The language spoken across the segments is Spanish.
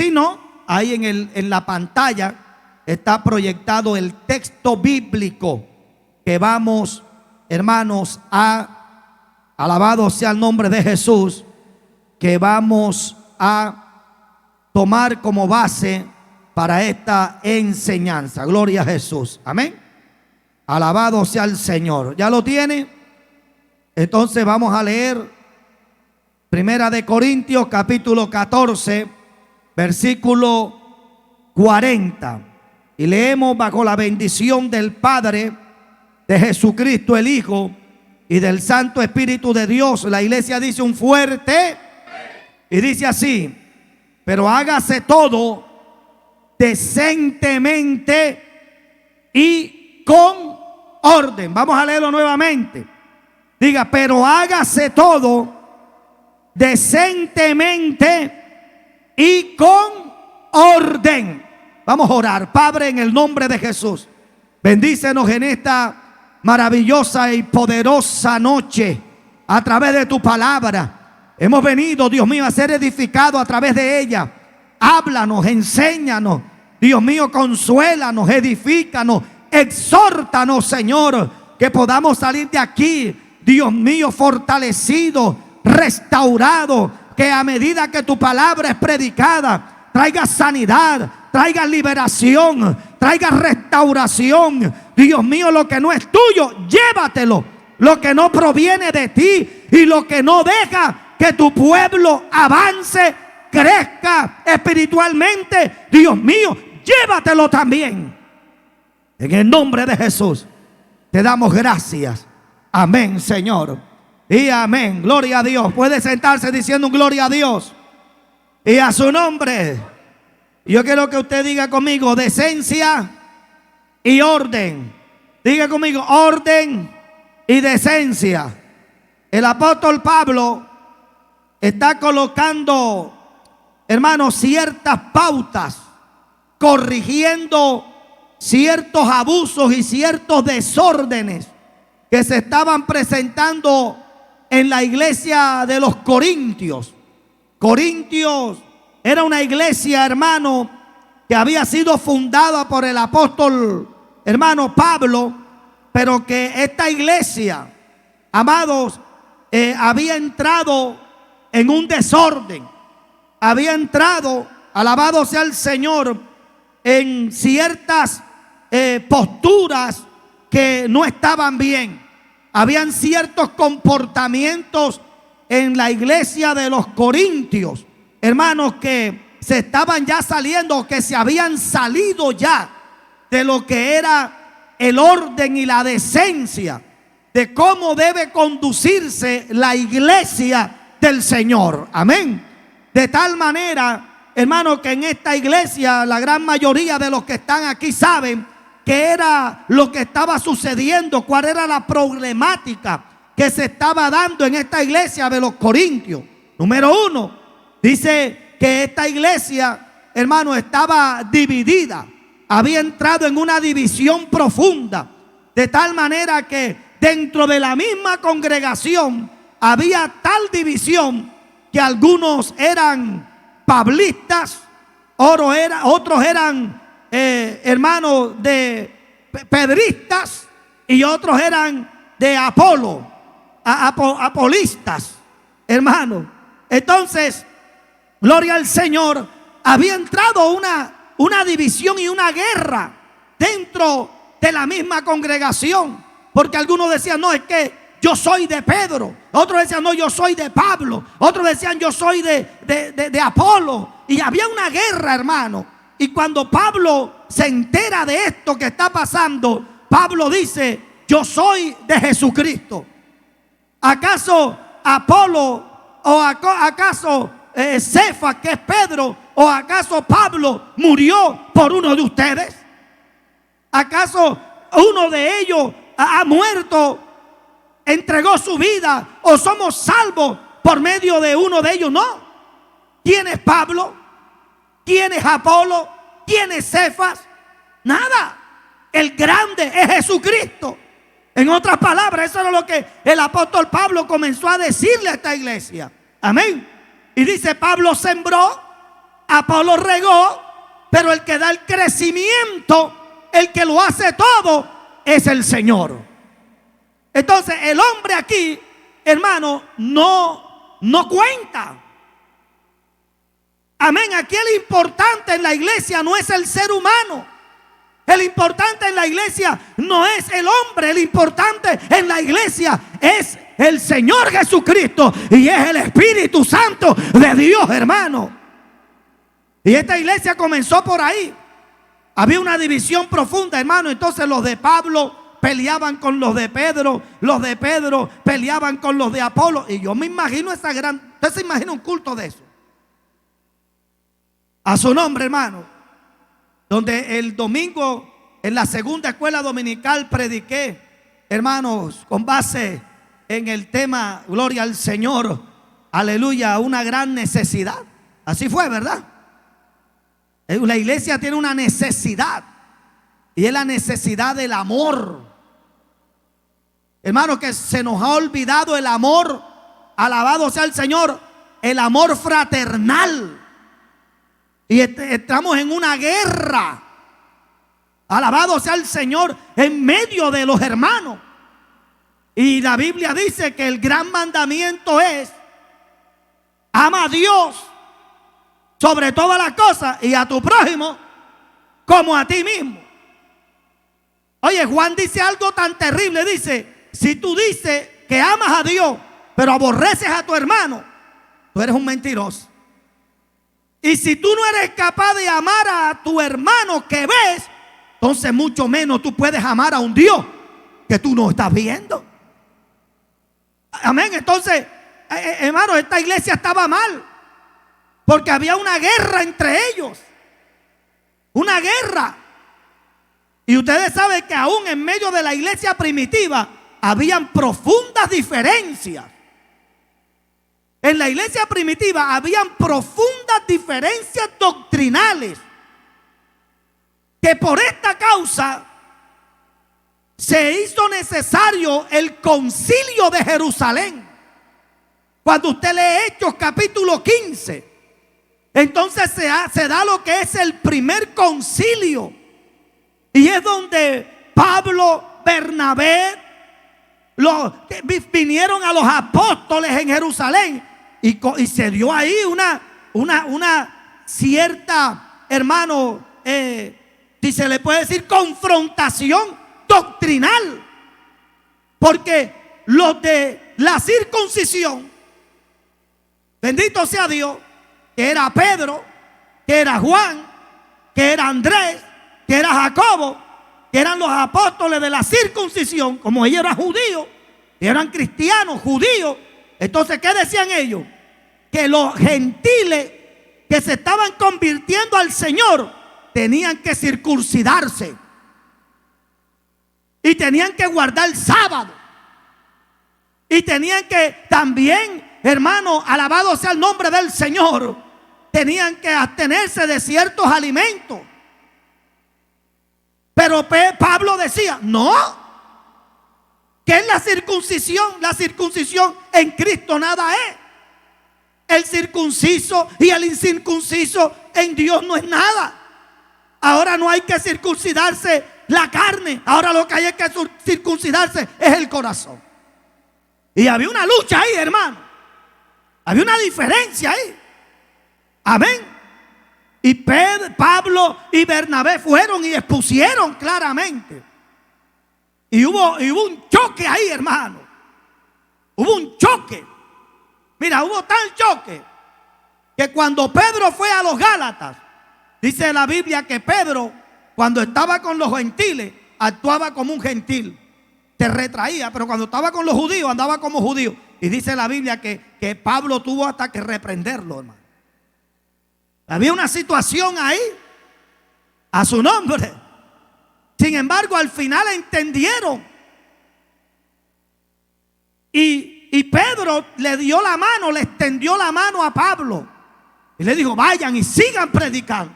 si no, ahí en la pantalla está proyectado el texto bíblico que vamos, hermanos, alabado sea el nombre de Jesús, que vamos a tomar como base para esta enseñanza. Gloria a Jesús. Amén. Alabado sea el Señor. ¿Ya lo tiene? Entonces vamos a leer Primera de Corintios capítulo 14, versículo 40. Y leemos bajo la bendición del Padre, de Jesucristo el Hijo y del Santo Espíritu de Dios. La iglesia dice un fuerte y dice así: pero hágase todo decentemente y con orden. Vamos a leerlo nuevamente. Diga, pero hágase todo decentemente y con orden. Vamos a orar. Padre, en el nombre de Jesús, bendícenos en esta maravillosa y poderosa noche a través de tu palabra. Hemos venido, Dios mío, a ser edificados a través de ella. Háblanos, enséñanos, Dios mío, consuélanos, edifícanos, exhórtanos, Señor, que podamos salir de aquí, Dios mío, fortalecidos, restaurados, que a medida que tu palabra es predicada, traiga sanidad, traiga liberación, traiga restauración. Dios mío, lo que no es tuyo, llévatelo. Lo que no proviene de ti y lo que no deja que tu pueblo avance, crezca espiritualmente, Dios mío, llévatelo también. En el nombre de Jesús te damos gracias. Amén, Señor. Y amén. Gloria a Dios. Puede sentarse diciendo un gloria a Dios y a su nombre. Yo quiero que usted diga conmigo: decencia y orden. Diga conmigo: orden y decencia. El apóstol Pablo está colocando, hermanos, ciertas pautas, corrigiendo ciertos abusos y ciertos desórdenes que se estaban presentando en la iglesia de los Corintios. Corintios era una iglesia, hermano, que había sido fundada por el apóstol, hermano, Pablo, pero que esta iglesia, amados, había entrado en un desorden, había entrado, alabado sea el Señor, en ciertas posturas que no estaban bien. Habían ciertos comportamientos en la iglesia de los Corintios, hermanos, que se estaban ya saliendo, que se habían salido ya de lo que era el orden y la decencia de cómo debe conducirse la iglesia del Señor. Amén. De tal manera, hermano, que en esta iglesia la gran mayoría de los que están aquí saben qué era lo que estaba sucediendo, cuál era la problemática que se estaba dando en esta iglesia de los Corintios. Número uno, dice que esta iglesia, hermano, estaba dividida. Había entrado en una división profunda, de tal manera que dentro de la misma congregación había tal división que algunos eran pablistas, otros eran hermanos de pedristas y otros eran de apolistas, hermanos. Entonces, gloria al Señor, había entrado una división y una guerra dentro de la misma congregación, porque algunos decían: no, es que yo soy de Pedro. Otros decían: no, yo soy de Pablo. Otros decían: yo soy de Apolo. Y había una guerra, hermano. Y cuando Pablo se entera de esto que está pasando, Pablo dice: yo soy de Jesucristo. ¿Acaso Apolo o acaso Cefas, que es Pedro, o acaso Pablo murió por uno de ustedes? ¿Acaso uno de ellos ha muerto, entregó su vida, o somos salvos por medio de uno de ellos? No. ¿Quién es Pablo? ¿Quién es Apolo? ¿Quién es Cefas? Nada. El grande es Jesucristo. En otras palabras, eso era lo que el apóstol Pablo comenzó a decirle a esta iglesia. Amén. Y dice: Pablo sembró, Apolo regó, pero el que da el crecimiento, el que lo hace todo, es el Señor. Entonces el hombre aquí, hermano, no cuenta. Amén. Aquí el importante en la iglesia no es el ser humano. El importante en la iglesia no es el hombre. El importante en la iglesia es el Señor Jesucristo y es el Espíritu Santo de Dios, hermano. Y esta iglesia comenzó por ahí. Había una división profunda, hermano. Entonces los de Pablo peleaban con los de Pedro peleaban con los de Apolo. Y yo me imagino esa gran... ¿Usted se imagina un culto de eso? A su nombre, hermano. Donde el domingo en la segunda escuela dominical prediqué, hermanos, con base en el tema gloria al Señor, aleluya, una gran necesidad. Así fue, ¿verdad? La iglesia tiene una necesidad, y es la necesidad del amor. Hermano, que se nos ha olvidado el amor, alabado sea el Señor, el amor fraternal. Y estamos en una guerra, alabado sea el Señor, en medio de los hermanos. Y la Biblia dice que el gran mandamiento es: ama a Dios sobre todas las cosas y a tu prójimo como a ti mismo. Oye, Juan dice algo tan terrible. Dice: si tú dices que amas a Dios pero aborreces a tu hermano, tú eres un mentiroso. Y si tú no eres capaz de amar a tu hermano que ves, entonces mucho menos tú puedes amar a un Dios que tú no estás viendo. Amén. Entonces, hermano, esta iglesia estaba mal, porque había una guerra entre ellos. Una guerra. Y ustedes saben que aún en medio de la iglesia primitiva habían profundas diferencias. En la iglesia primitiva habían profundas diferencias doctrinales, que por esta causa se hizo necesario el concilio de Jerusalén. Cuando usted lee Hechos capítulo 15, entonces se da lo que es el primer concilio, y es donde Pablo, Bernabé, vinieron a los apóstoles en Jerusalén, y se dio ahí una cierta, hermano, si se le puede decir, confrontación doctrinal, porque los de la circuncisión, bendito sea Dios, que era Pedro, que era Juan, que era Andrés, que era Jacobo, que eran los apóstoles de la circuncisión, como ellos eran judíos, eran cristianos, judíos. Entonces, ¿qué decían ellos? Que los gentiles que se estaban convirtiendo al Señor tenían que circuncidarse y tenían que guardar el sábado, y tenían que también, hermano, alabado sea el nombre del Señor, tenían que abstenerse de ciertos alimentos. Pero Pablo decía: no, ¿qué es la circuncisión? La circuncisión en Cristo nada es. El circunciso y el incircunciso en Dios no es nada. Ahora no hay que circuncidarse la carne, ahora lo que hay que circuncidarse es el corazón. Y había una lucha ahí, hermano. Había una diferencia ahí. Amén. Y Pablo y Bernabé fueron y expusieron claramente. Y hubo un choque ahí, hermano. Hubo un choque. Mira, hubo tal choque que cuando Pedro fue a los Gálatas, dice la Biblia que Pedro, cuando estaba con los gentiles, actuaba como un gentil. Se retraía, pero cuando estaba con los judíos, andaba como judío. Y dice la Biblia que Pablo tuvo hasta que reprenderlo, hermano. Había una situación ahí, a su nombre. Sin embargo, al final entendieron. Y Pedro le dio la mano, le extendió la mano a Pablo. Y le dijo: vayan y sigan predicando.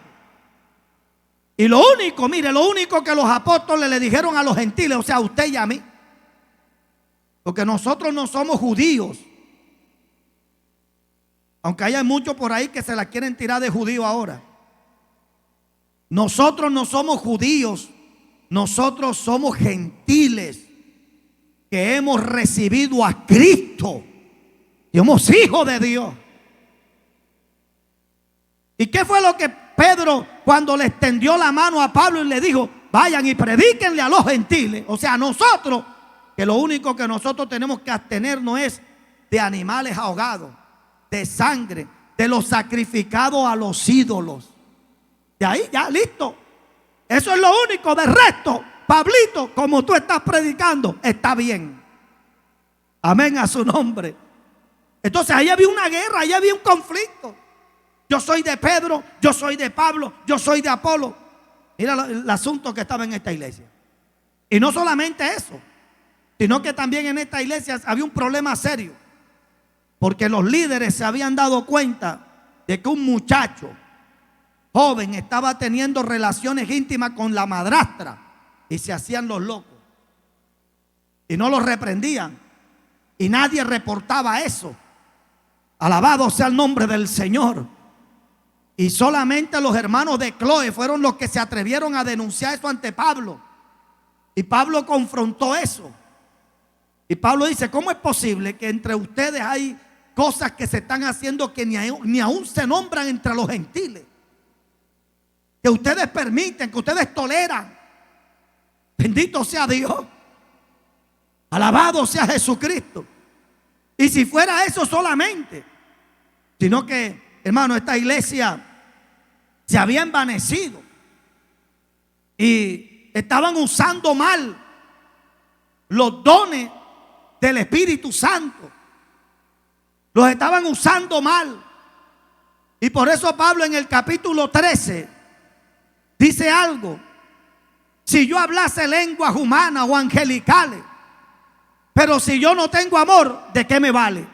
Y lo único que los apóstoles le dijeron a los gentiles, o sea, a usted y a mí, porque nosotros no somos judíos. Aunque haya muchos por ahí que se la quieren tirar de judío ahora. Nosotros no somos judíos, nosotros somos gentiles que hemos recibido a Cristo. Somos hijos de Dios. ¿Y qué fue lo que Pedro, cuando le extendió la mano a Pablo y le dijo, vayan y predíquenle a los gentiles? O sea, nosotros, que lo único que nosotros tenemos que abstenernos es de animales ahogados, de sangre, de los sacrificados a los ídolos. De ahí ya, listo. Eso es lo único. De resto, Pablito, como tú estás predicando, está bien. Amén a su nombre. Entonces ahí había una guerra, ahí había un conflicto. Yo soy de Pedro, yo soy de Pablo, yo soy de Apolo. Mira el asunto que estaba en esta iglesia. Y no solamente eso, sino que también en esta iglesia había un problema serio. Porque los líderes se habían dado cuenta de que un muchacho joven estaba teniendo relaciones íntimas con la madrastra y se hacían los locos. Y no los reprendían. Y nadie reportaba eso. Alabado sea el nombre del Señor. Y solamente los hermanos de Cloé fueron los que se atrevieron a denunciar eso ante Pablo. Y Pablo confrontó eso. Y Pablo dice, ¿cómo es posible que entre ustedes hay cosas que se están haciendo que ni aún se nombran entre los gentiles? Que ustedes permiten, que ustedes toleran. Bendito sea Dios. Alabado sea Jesucristo. Y si fuera eso solamente, sino que, hermano, esta iglesia se había envanecido y estaban usando mal los dones del Espíritu Santo. Los estaban usando mal. Y por eso Pablo en el capítulo 13 dice algo. Si yo hablase lenguas humanas o angelicales, pero si yo no tengo amor, ¿de qué me vale?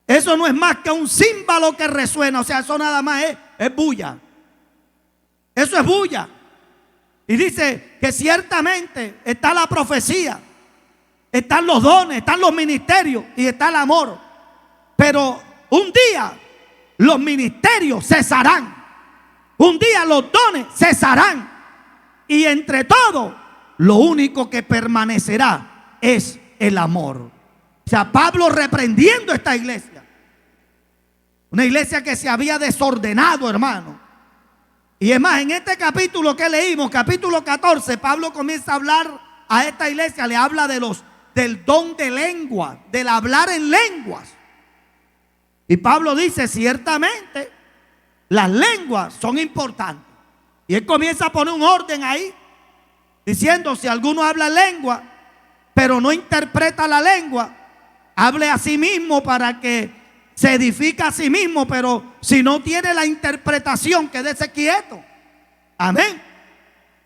Eso no es más que un címbalo que resuena. O sea, eso nada más es bulla. Eso es bulla. Y dice que ciertamente está la profecía, están los dones, están los ministerios y está el amor. Pero un día los ministerios cesarán. Un día los dones cesarán. Y entre todo, lo único que permanecerá es el amor. O sea, Pablo reprendiendo esta iglesia. Una iglesia que se había desordenado, hermano. Y es más, en este capítulo que leímos, capítulo 14, Pablo comienza a hablar a esta iglesia, le habla del don de lengua, del hablar en lenguas. Y Pablo dice, ciertamente, las lenguas son importantes. Y él comienza a poner un orden ahí, diciendo, si alguno habla lengua, pero no interpreta la lengua, hable a sí mismo para que se edifique a sí mismo, pero si no tiene la interpretación, quédese quieto. Amén.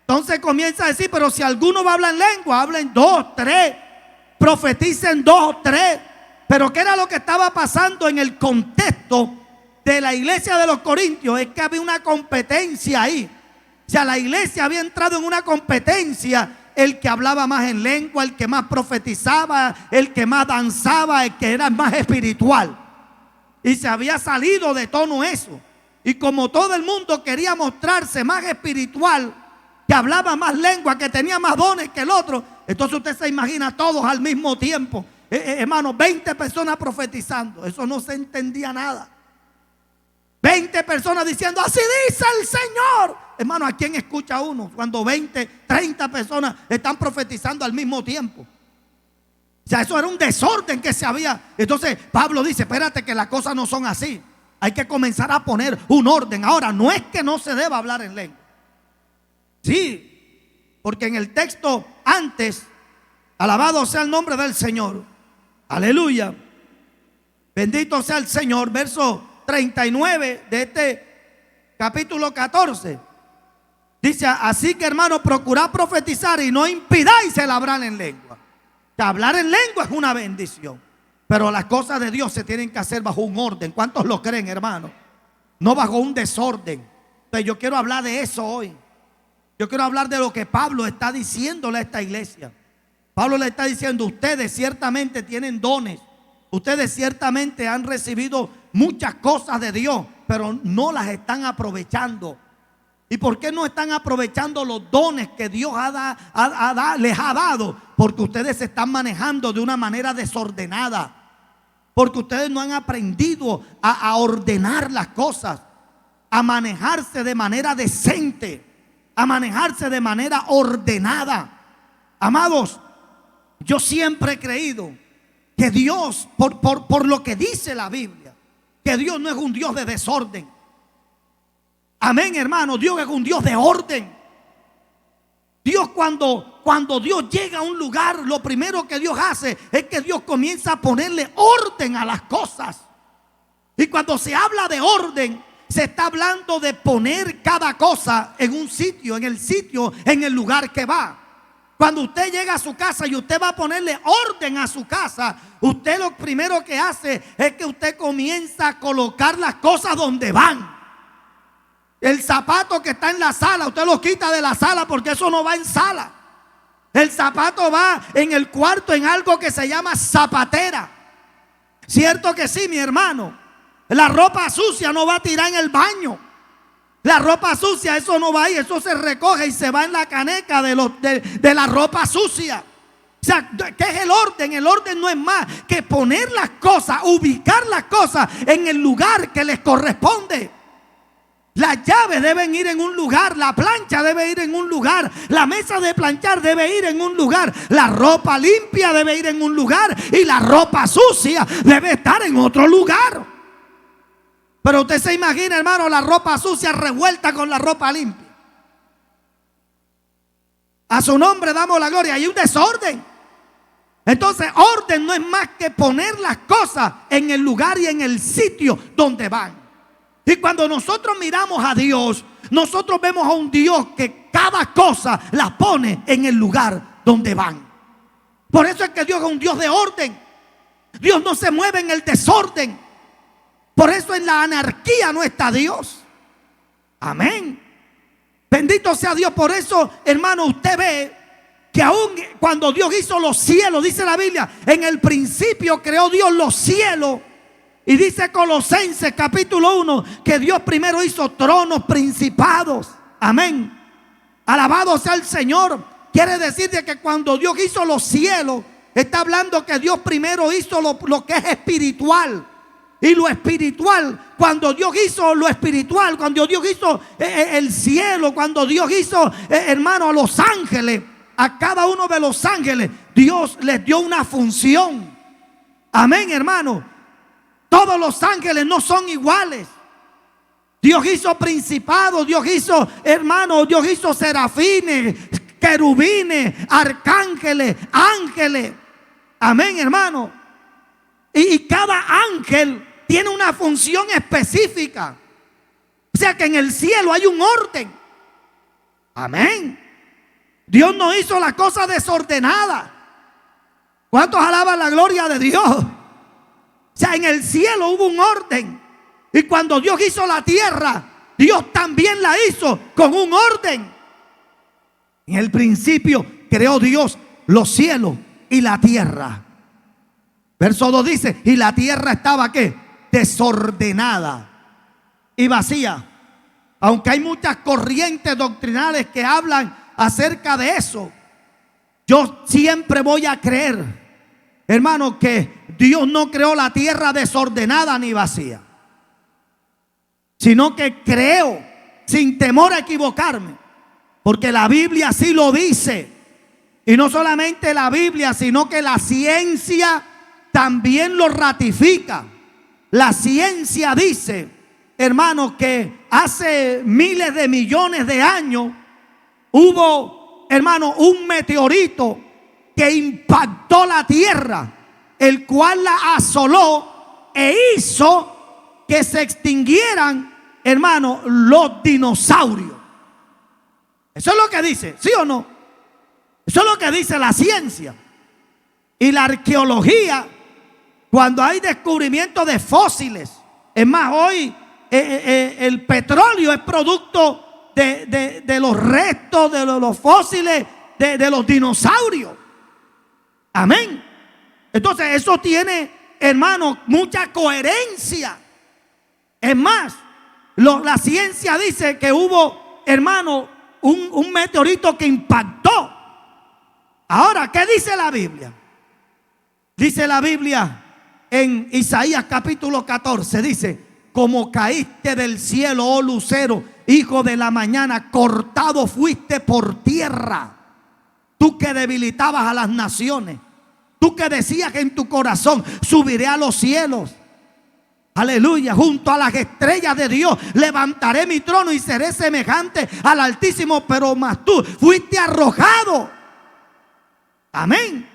Entonces comienza a decir, pero si alguno va a hablar en lengua, hablen 2, 3, profeticen 2 o 3. Pero ¿qué era lo que estaba pasando en el contexto de la iglesia de los Corintios? Es que había una competencia ahí. O sea, la iglesia había entrado en una competencia. El que hablaba más en lengua, el que más profetizaba, el que más danzaba, el que era más espiritual. Y se había salido de tono eso. Y como todo el mundo quería mostrarse más espiritual, que hablaba más lengua, que tenía más dones que el otro, entonces usted se imagina todos al mismo tiempo. Hermano, 20 personas profetizando. Eso no se entendía nada. 20 personas diciendo, así dice el Señor. Hermano, ¿a quién escucha uno cuando 20, 30 personas están profetizando al mismo tiempo? O sea, eso era un desorden que se había. Entonces Pablo dice, espérate que las cosas no son así. Hay que comenzar a poner un orden. Ahora, no es que no se deba hablar en lengua. Sí, porque en el texto antes, alabado sea el nombre del Señor. Aleluya. Bendito sea el Señor. Verso 39 de este capítulo 14. Dice, así que hermanos, procurad profetizar y no impidáis el hablar en lengua. Que hablar en lengua es una bendición. Pero las cosas de Dios se tienen que hacer bajo un orden. ¿Cuántos lo creen, hermano? No bajo un desorden. Entonces yo quiero hablar de eso hoy. Yo quiero hablar de lo que Pablo está diciéndole a esta iglesia. Pablo le está diciendo, ustedes ciertamente tienen dones. Ustedes ciertamente han recibido muchas cosas de Dios, pero no las están aprovechando. ¿Y por qué no están aprovechando los dones que Dios les ha dado? Porque ustedes se están manejando de una manera desordenada. Porque ustedes no han aprendido a ordenar las cosas, a manejarse de manera decente, a manejarse de manera ordenada. Amados, yo siempre he creído que Dios, por lo que dice la Biblia, que Dios no es un Dios de desorden. Amén, hermano. Dios es un Dios de orden. Dios, cuando Dios llega a un lugar, lo primero que Dios hace es que Dios comienza a ponerle orden a las cosas. Y cuando se habla de orden, se está hablando de poner cada cosa en un sitio, en el lugar que va. Cuando usted llega a su casa y usted va a ponerle orden a su casa, usted lo primero que hace es que usted comienza a colocar las cosas donde van. El zapato que está en la sala, usted lo quita de la sala porque eso no va en sala. El zapato va en el cuarto en algo que se llama zapatera. ¿Cierto que sí, mi hermano? La ropa sucia no va a tirar en el baño. La ropa sucia, eso no va ahí, eso se recoge y se va en la caneca de la ropa sucia. O sea, ¿qué es el orden? El orden no es más que poner las cosas, ubicar las cosas en el lugar que les corresponde. Las llaves deben ir en un lugar, la plancha debe ir en un lugar, la mesa de planchar debe ir en un lugar, la ropa limpia debe ir en un lugar y la ropa sucia debe estar en otro lugar. Pero usted se imagina, hermano, la ropa sucia revuelta con la ropa limpia. A su nombre damos la gloria. Hay un desorden. Entonces, orden no es más que poner las cosas en el lugar y en el sitio donde van. Y cuando nosotros miramos a Dios, nosotros vemos a un Dios que cada cosa la pone en el lugar donde van. Por eso es que Dios es un Dios de orden. Dios no se mueve en el desorden. Por eso en la anarquía no está Dios. Amén. Bendito sea Dios. Por eso, hermano, usted ve que aún cuando Dios hizo los cielos, dice la Biblia, en el principio creó Dios los cielos. Y dice Colosenses capítulo 1 que Dios primero hizo tronos, principados. Amén. Alabado sea el Señor. Quiere decir que cuando Dios hizo los cielos, está hablando que Dios primero hizo lo que es espiritual. Y lo espiritual, cuando Dios hizo lo espiritual, cuando Dios hizo el cielo, cuando Dios hizo, hermano, a los ángeles, a cada uno de los ángeles, Dios les dio una función. Amén, hermano. Todos los ángeles no son iguales. Dios hizo principados, Dios hizo, hermano, Dios hizo serafines, querubines, arcángeles, ángeles. Amén, hermano. Y cada ángel tiene una función específica. O sea que en el cielo hay un orden. Amén. Dios no hizo las cosas desordenadas. ¿Cuántos alaban la gloria de Dios? O sea, en el cielo hubo un orden. Y cuando Dios hizo la tierra, Dios también la hizo con un orden. En el principio creó Dios los cielos y la tierra. Verso 2 dice, y la tierra estaba ¿qué? Desordenada y vacía. Aunque hay muchas corrientes doctrinales que hablan acerca de eso, yo siempre voy a creer, hermano, que Dios no creó la tierra desordenada ni vacía, sino que creo, sin temor a equivocarme, porque la Biblia así lo dice. Y no solamente la Biblia, sino que la ciencia también lo ratifica. La ciencia dice, hermano, que hace miles de millones de años hubo, hermano, un meteorito que impactó la tierra, el cual la asoló e hizo que se extinguieran, hermano, los dinosaurios. Eso es lo que dice, ¿sí o no? Eso es lo que dice la ciencia. Y la arqueología, cuando hay descubrimiento de fósiles, es más, hoy el petróleo es producto de los restos, de los fósiles, de los dinosaurios. Amén. Entonces eso tiene, hermano, mucha coherencia. Es más, la ciencia dice que hubo, hermano, un meteorito que impactó. Ahora, ¿qué dice la Biblia? Dice la Biblia en Isaías capítulo 14, dice: como caíste del cielo, oh lucero, hijo de la mañana, cortado fuiste por tierra. Tú que debilitabas a las naciones, tú que decías en tu corazón: subiré a los cielos. Aleluya, junto a las estrellas de Dios levantaré mi trono y seré semejante al Altísimo. Pero más tú fuiste arrojado. Amén.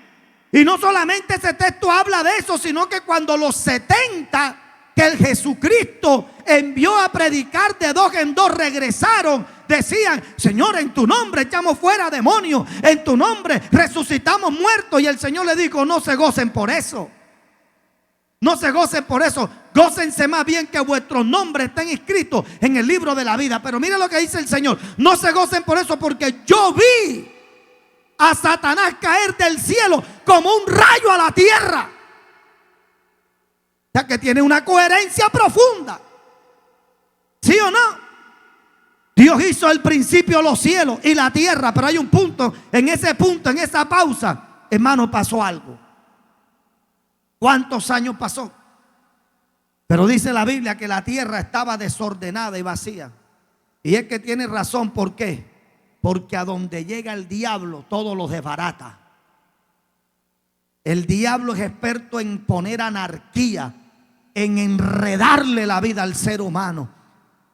Y no solamente ese texto habla de eso, sino que cuando los 70 que el Jesucristo envió a predicar de dos en dos regresaron, decían: Señor, en tu nombre echamos fuera demonios, en tu nombre resucitamos muertos. Y el Señor le dijo: no se gocen por eso. No se gocen por eso. Gócense más bien que vuestros nombres estén inscritos en el libro de la vida. Pero mira lo que dice el Señor: no se gocen por eso, porque yo vi a Satanás caer del cielo como un rayo a la tierra. O sea que tiene una coherencia profunda. ¿Sí o no? Dios hizo al principio los cielos y la tierra, pero hay un punto, en esa pausa, hermano, pasó algo. ¿Cuántos años pasó? Pero dice la Biblia que la tierra estaba desordenada y vacía. Y es que tiene razón. ¿Por qué? Porque a donde llega el diablo, todo lo desbarata. El diablo es experto en poner anarquía, en enredarle la vida al ser humano,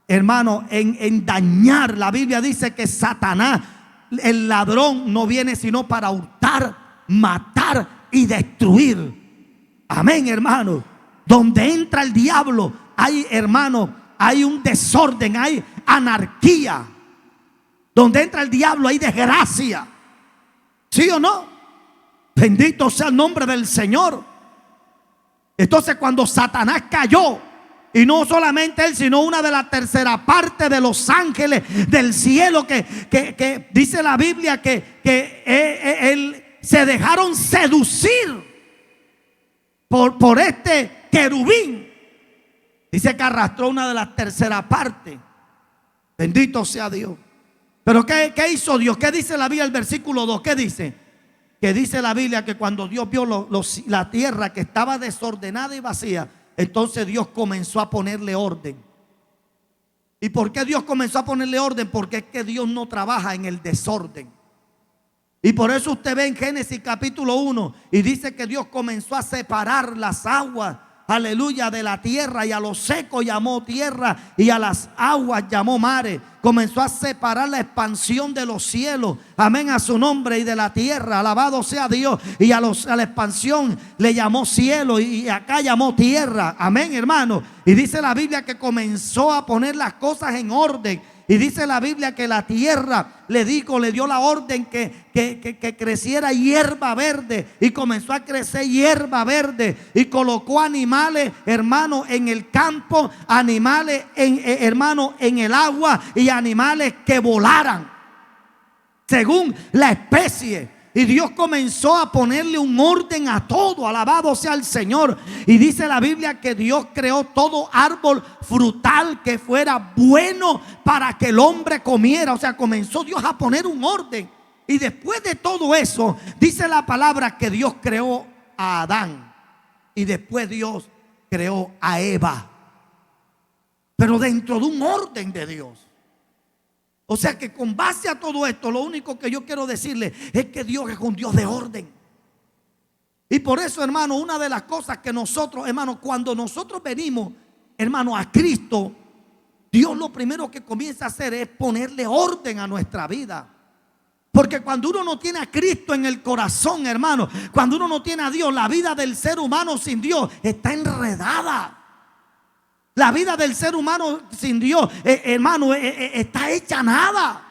hermano, en dañar. La Biblia dice que Satanás, el ladrón, no viene sino para hurtar, matar y destruir. Amén, hermano. Donde entra el diablo hay, hermano, hay un desorden, hay anarquía. Donde entra el diablo hay desgracia. ¿Sí o no? Bendito sea el nombre del Señor. Entonces, cuando Satanás cayó, y no solamente él, sino una de la tercera parte de los ángeles del cielo, que dice la Biblia que él se dejaron seducir por este querubín. Dice que arrastró una de las tercera parte. Bendito sea Dios. Pero ¿qué hizo Dios? ¿Qué dice la Biblia, el versículo 2? ¿Qué dice? Que dice la Biblia que cuando Dios vio la tierra que estaba desordenada y vacía, entonces Dios comenzó a ponerle orden. ¿Y por qué Dios comenzó a ponerle orden? Porque es que Dios no trabaja en el desorden. Y por eso usted ve en Génesis capítulo 1 y dice que Dios comenzó a separar las aguas, aleluya, de la tierra, y a lo seco llamó tierra y a las aguas llamó mares. Comenzó a separar la expansión de los cielos, amén, a su nombre, y de la tierra, alabado sea Dios. Y a la expansión le llamó cielo y acá llamó tierra, amén, hermano. Y dice la Biblia que comenzó a poner las cosas en orden. Y dice la Biblia que la tierra le dio la orden que creciera hierba verde. Y comenzó a crecer hierba verde. Y colocó animales, hermano, en el campo, animales, hermano, en el agua, y animales que volaran según la especie. Y Dios comenzó a ponerle un orden a todo, alabado sea el Señor. Y dice la Biblia que Dios creó todo árbol frutal que fuera bueno para que el hombre comiera. O sea, comenzó Dios a poner un orden. Y después de todo eso, dice la palabra que Dios creó a Adán. Y después Dios creó a Eva. Pero dentro de un orden de Dios. O sea que con base a todo esto, lo único que yo quiero decirle es que Dios es un Dios de orden. Y por eso, hermano, una de las cosas que nosotros, hermano, cuando nosotros venimos, hermano, a Cristo, Dios lo primero que comienza a hacer es ponerle orden a nuestra vida. Porque cuando uno no tiene a Cristo en el corazón, hermano, cuando uno no tiene a Dios, la vida del ser humano sin Dios está enredada. La vida del ser humano sin Dios, hermano, está hecha nada.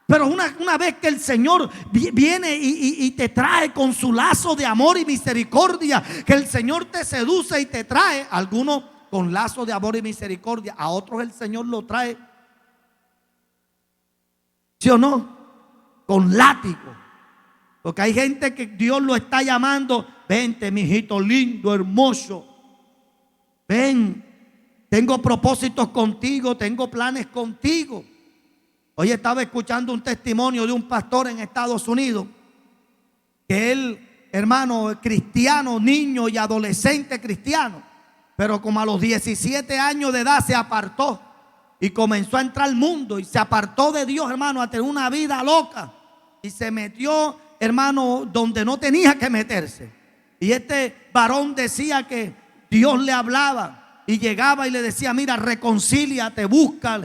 Pero una vez que el Señor viene y te trae con su lazo de amor y misericordia, que el Señor te seduce y te trae, algunos con lazo de amor y misericordia, a otros el Señor lo trae, ¿sí o no? Con látigo. Porque hay gente que Dios lo está llamando: vente, mijito lindo, hermoso, ven. tengo propósitos contigo, tengo planes contigo. Hoy estaba escuchando un testimonio de un pastor en Estados Unidos, que él, hermano, cristiano, niño y adolescente cristiano, pero como a los 17 años de edad se apartó y comenzó a entrar al mundo y se apartó de Dios, hermano, a tener una vida loca y se metió, hermano, donde no tenía que meterse. Y este varón decía que Dios le hablaba y llegaba y le decía: mira, reconcíliate, busca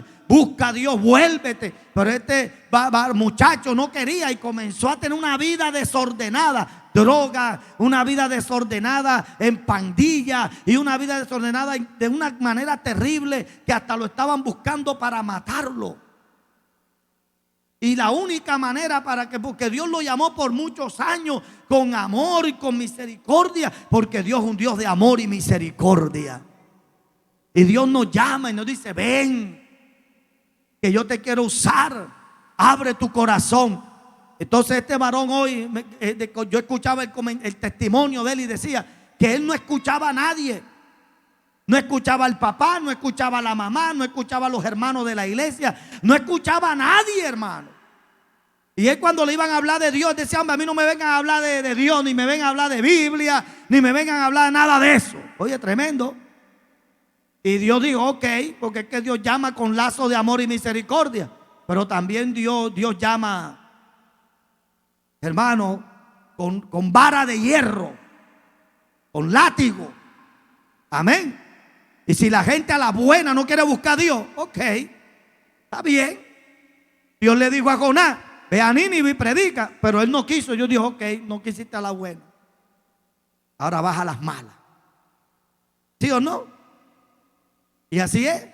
a Dios, vuélvete. Pero este muchacho no quería y comenzó a tener una vida desordenada, droga, una vida desordenada en pandilla y una vida desordenada de una manera terrible que hasta lo estaban buscando para matarlo. Y la única manera porque Dios lo llamó por muchos años con amor y con misericordia, porque Dios es un Dios de amor y misericordia. Y Dios nos llama y nos dice: ven, que yo te quiero usar, abre tu corazón. Entonces este varón hoy, yo escuchaba el testimonio de él y decía que él no escuchaba a nadie. No escuchaba al papá, no escuchaba a la mamá, no escuchaba a los hermanos de la iglesia, no escuchaba a nadie, hermano. Y él, cuando le iban a hablar de Dios, decía: hombre, a mí no me vengan a hablar de Dios, ni me vengan a hablar de Biblia, ni me vengan a hablar de nada de eso. Oye, tremendo. Y Dios dijo: ok, porque es que Dios llama con lazo de amor y misericordia. Pero también Dios llama, hermano, con vara de hierro, con látigo. Amén. Y si la gente a la buena no quiere buscar a Dios, ok, está bien. Dios le dijo a Jonás: ve a Nínive y predica. Pero él no quiso. Yo dije: ok, no quisiste a la buena, ahora vas a las malas. ¿Sí o no? Y así es.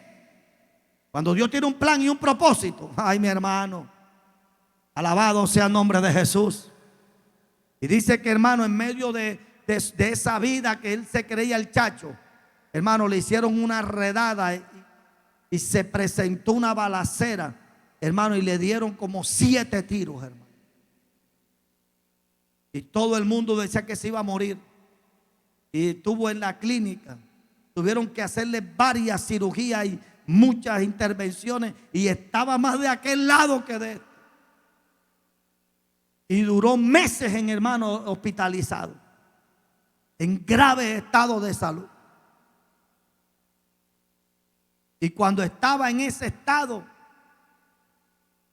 Cuando Dios tiene un plan y un propósito, ay, mi hermano, alabado sea el nombre de Jesús. Y dice que, hermano, en medio de esa vida que él se creía el chacho, hermano, le hicieron una redada y se presentó una balacera, hermano, y le dieron como 7 tiros, hermano. Y todo el mundo decía que se iba a morir. Y estuvo en la clínica. Tuvieron que hacerle varias cirugías y muchas intervenciones, y estaba más de aquel lado que de este. Y duró meses, hermano, hospitalizado, en grave estado de salud. Y cuando estaba en ese estado,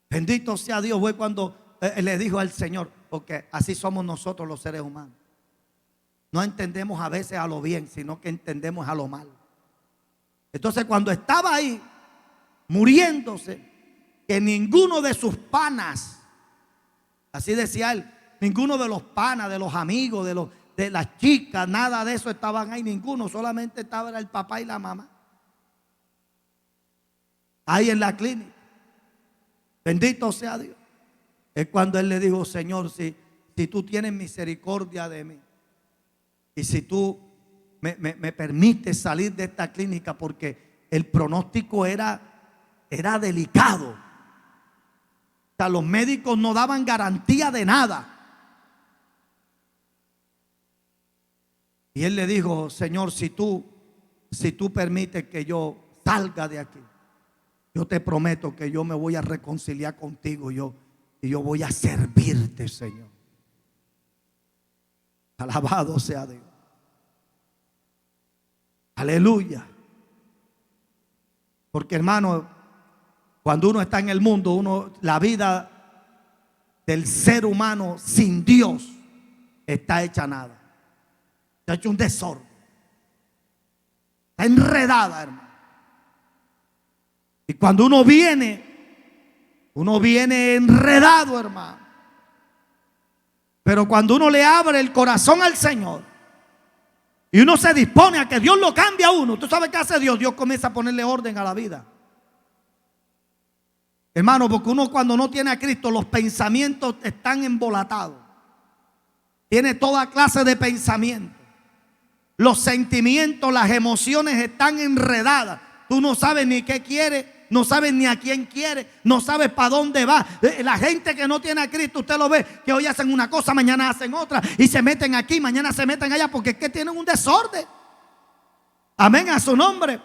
bendito sea Dios, fue cuando le dijo al Señor, porque así somos nosotros los seres humanos. No entendemos a veces a lo bien, sino que entendemos a lo malo. Entonces, cuando estaba ahí muriéndose, que ninguno de sus panas, así decía él, ninguno de los panas, de los amigos, de las chicas, nada de eso estaban ahí, ninguno, solamente estaba el papá y la mamá ahí en la clínica. Bendito sea Dios. Es cuando él le dijo: Señor, si tú tienes misericordia de mí, y si tú me permites salir de esta clínica, porque el pronóstico era delicado. O sea, los médicos no daban garantía de nada. Y él le dijo: Señor, si tú permites que yo salga de aquí, yo te prometo que yo me voy a reconciliar contigo, y yo voy a servirte, Señor. Alabado sea Dios. Aleluya. Porque, hermano, cuando uno está en el mundo, la vida del ser humano sin Dios está hecha nada. Está hecho un desorden. Está enredada, hermano. Y cuando uno viene enredado, hermano. Pero cuando uno le abre el corazón al Señor y uno se dispone a que Dios lo cambie a uno, ¿tú sabes qué hace Dios? Dios comienza a ponerle orden a la vida. Hermano, porque uno, cuando no tiene a Cristo, los pensamientos están embolatados. Tiene toda clase de pensamientos. Los sentimientos, las emociones están enredadas. Tú no sabes ni qué quieres, no sabes ni a quién quiere, no sabes para dónde va. La gente que no tiene a Cristo, usted lo ve, que hoy hacen una cosa, mañana hacen otra, y se meten aquí, mañana se meten allá, porque es que tienen un desorden. Amén, a su nombre.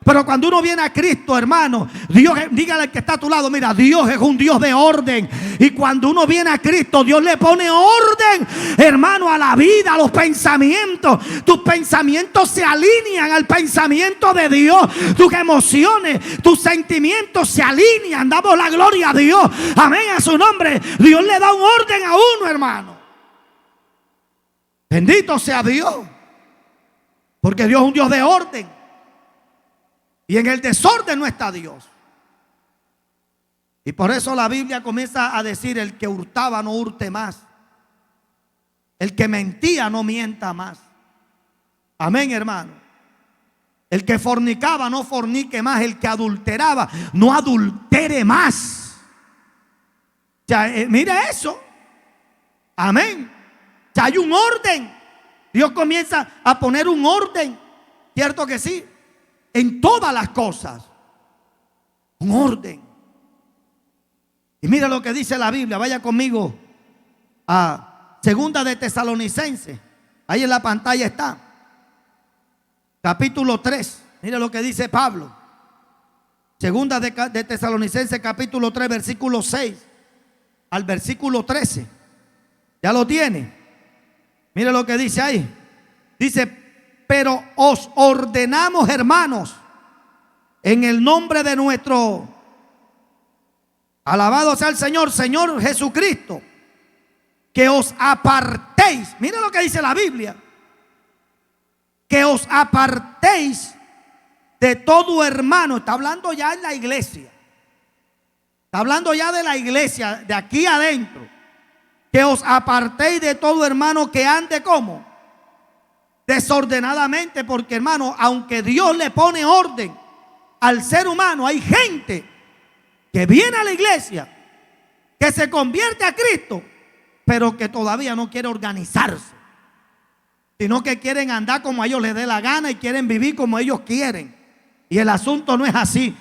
Pero cuando uno viene a Cristo, hermano, Dios, dígale al que está a tu lado, mira, Dios es un Dios de orden. Y cuando uno viene a Cristo, Dios le pone orden, hermano, a la vida, a los pensamientos. Tus pensamientos se alinean al pensamiento de Dios. Tus emociones, tus sentimientos se alinean. Damos la gloria a Dios. Amén, a su nombre. Dios le da un orden a uno, hermano. Bendito sea Dios. Porque Dios es un Dios de orden. Y en el desorden no está Dios. Y por eso la Biblia comienza a decir: el que hurtaba no hurte más, el que mentía no mienta más. Amén, hermano. El que fornicaba no fornique más, el que adulteraba no adultere más. O sea, mire eso. Amén. O sea, hay un orden. Dios comienza a poner un orden. ¿Cierto que sí? En todas las cosas, un orden. Y mira lo que dice la Biblia. Vaya conmigo a Segunda de Tesalonicenses. Ahí en la pantalla está. Capítulo 3. Mira lo que dice Pablo. Segunda de Tesalonicenses, capítulo 3, versículo 6 al versículo 13. ¿Ya lo tiene? Mira lo que dice ahí. Dice: pero os ordenamos, hermanos, en el nombre de nuestro, alabado sea el Señor, Señor Jesucristo, que os apartéis. Mira lo que dice la Biblia: que os apartéis de todo hermano. Está hablando ya en la iglesia. Está hablando ya de la iglesia, de aquí adentro. Que os apartéis de todo hermano que ande como desordenadamente. Porque, hermano, aunque Dios le pone orden al ser humano, hay gente que viene a la iglesia, que se convierte a Cristo, pero que todavía no quiere organizarse, sino que quieren andar como a ellos les dé la gana y quieren vivir como ellos quieren. Y el asunto no es así.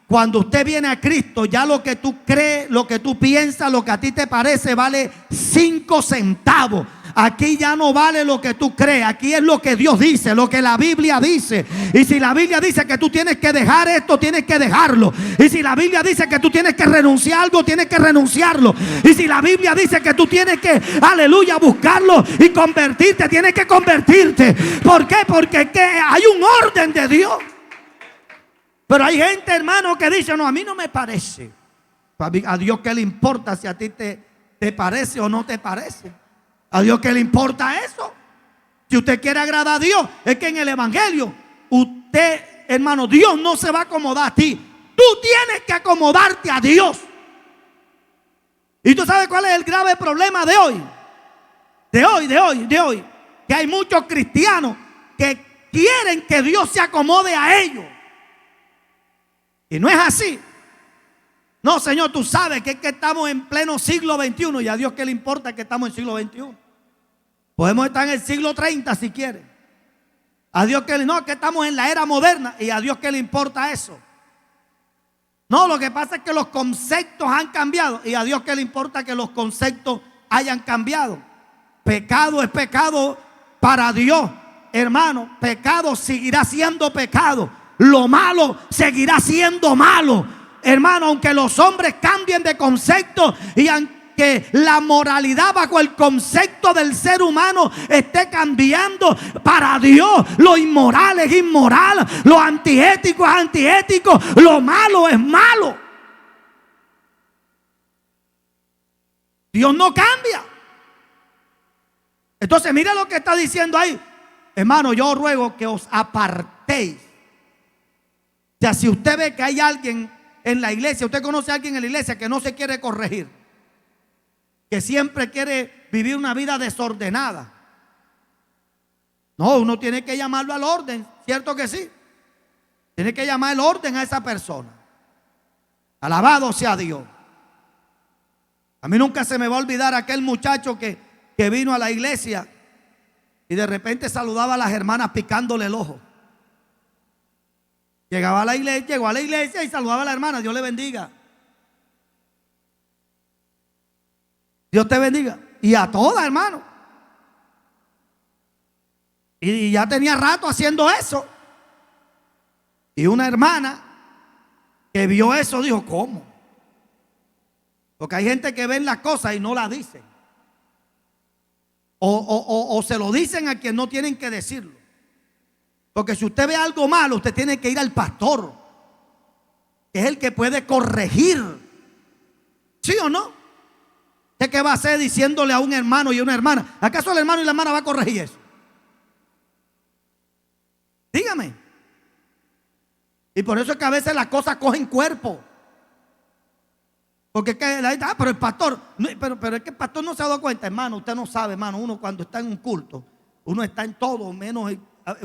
Cuando usted viene a Cristo, ya lo que tú crees, lo que tú piensas, lo que a ti te parece vale 5 centavos. Aquí ya no vale lo que tú crees. Aquí es lo que Dios dice, lo que la Biblia dice. Y si la Biblia dice que tú tienes que dejar esto, tienes que dejarlo. Y si la Biblia dice que tú tienes que renunciar a algo, tienes que renunciarlo. Y si la Biblia dice que tú tienes que, aleluya, buscarlo y convertirte, tienes que convertirte. ¿Por qué? Porque hay un orden de Dios. Pero hay gente, hermano, que dice: no, a mí no me parece. A Dios qué le importa si a ti te parece o no te parece. A Dios qué le importa eso. Si usted quiere agradar a Dios, es que en el evangelio usted, hermano, Dios no se va a acomodar a ti. Tú tienes que acomodarte a Dios. Y tú sabes cuál es el grave problema de hoy. De hoy. Que hay muchos cristianos que quieren que Dios se acomode a ellos. Y no es así. No, Señor, tú sabes que es que estamos en pleno siglo XXI. Y a Dios qué le importa que estamos en siglo XXI. Podemos estar en el siglo 30 si quiere. A Dios que no, que estamos en la era moderna. Y a Dios qué le importa eso. No, lo que pasa es que los conceptos han cambiado. Y a Dios qué le importa que los conceptos hayan cambiado. Pecado es pecado para Dios. Hermano, pecado seguirá siendo pecado. Lo malo seguirá siendo malo. Hermano, aunque los hombres cambien de concepto y aunque la moralidad bajo el concepto del ser humano esté cambiando, para Dios lo inmoral es inmoral, lo antiético es antiético, lo malo es malo. Dios no cambia. Entonces mira lo que está diciendo ahí. Hermano, yo ruego que os apartéis. O sea, si usted ve que hay alguien en la iglesia, usted conoce a alguien en la iglesia que no se quiere corregir, que siempre quiere vivir una vida desordenada, no, uno tiene que llamarlo al orden, ¿cierto que sí? Tiene que llamar el orden a esa persona. Alabado sea Dios. A mí nunca se me va a olvidar aquel muchacho que vino a la iglesia y de repente saludaba a las hermanas picándole el ojo. Llegó a la iglesia y saludaba a la hermana. Dios le bendiga. Dios te bendiga. Y a todas, hermano. Y ya tenía rato haciendo eso. Y una hermana que vio eso dijo, ¿cómo? Porque hay gente que ven las cosas y no las dicen. O se lo dicen a quien no tienen que decirlo. Porque si usted ve algo malo, usted tiene que ir al pastor, que es el que puede corregir. ¿Sí o no? ¿Usted qué va a hacer diciéndole a un hermano y a una hermana? ¿Acaso el hermano y la hermana va a corregir eso? Dígame. Y por eso es que a veces las cosas cogen cuerpo. Porque es que la gente, pero el pastor, pero es que el pastor no se ha dado cuenta, hermano. Usted no sabe, hermano. Uno cuando está en un culto, uno está en todo, menos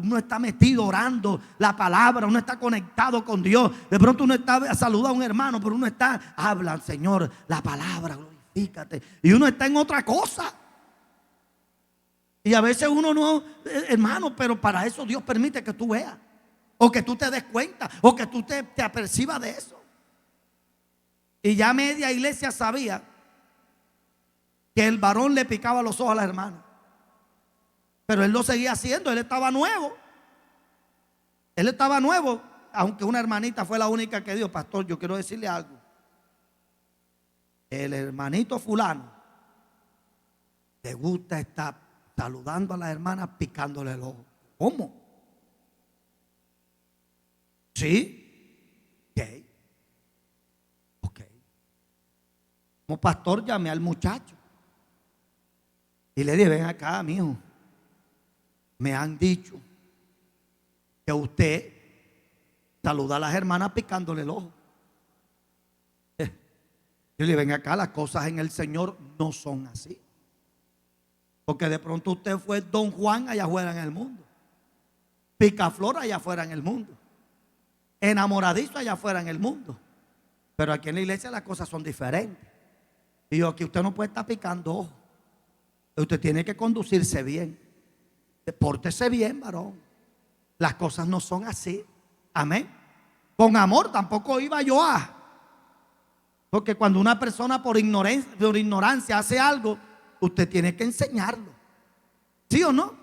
uno está metido orando la palabra, uno está conectado con Dios. De pronto uno está saludando a un hermano, pero uno está, habla al Señor, la palabra, glorifícate. Y uno está en otra cosa. Y a veces uno no, hermano, pero para eso Dios permite que tú veas, o que tú te des cuenta, o que tú te apercibas de eso. Y ya media iglesia sabía que el varón le picaba los ojos a la hermana. Pero él lo seguía haciendo, él estaba nuevo. Él estaba nuevo, aunque una hermanita fue la única que dijo, pastor, yo quiero decirle algo. El hermanito fulano le gusta estar saludando a la hermana picándole el ojo. ¿Cómo? ¿Sí? Ok. Como pastor llamé al muchacho y le dije, ven acá, mijo. Me han dicho que usted saluda a las hermanas picándole el ojo. Yo le ven acá, las cosas en el Señor no son así. Porque de pronto usted fue Don Juan allá afuera en el mundo, picaflor allá afuera en el mundo, enamoradizo allá afuera en el mundo. Pero aquí en la iglesia las cosas son diferentes. Y yo, aquí usted no puede estar picando ojo. Usted tiene que conducirse bien. Pórtese bien, varón. Las cosas no son así. Amén. Con amor tampoco iba yo a. Porque cuando una persona por ignorancia hace algo, usted tiene que enseñarlo. ¿Sí o no?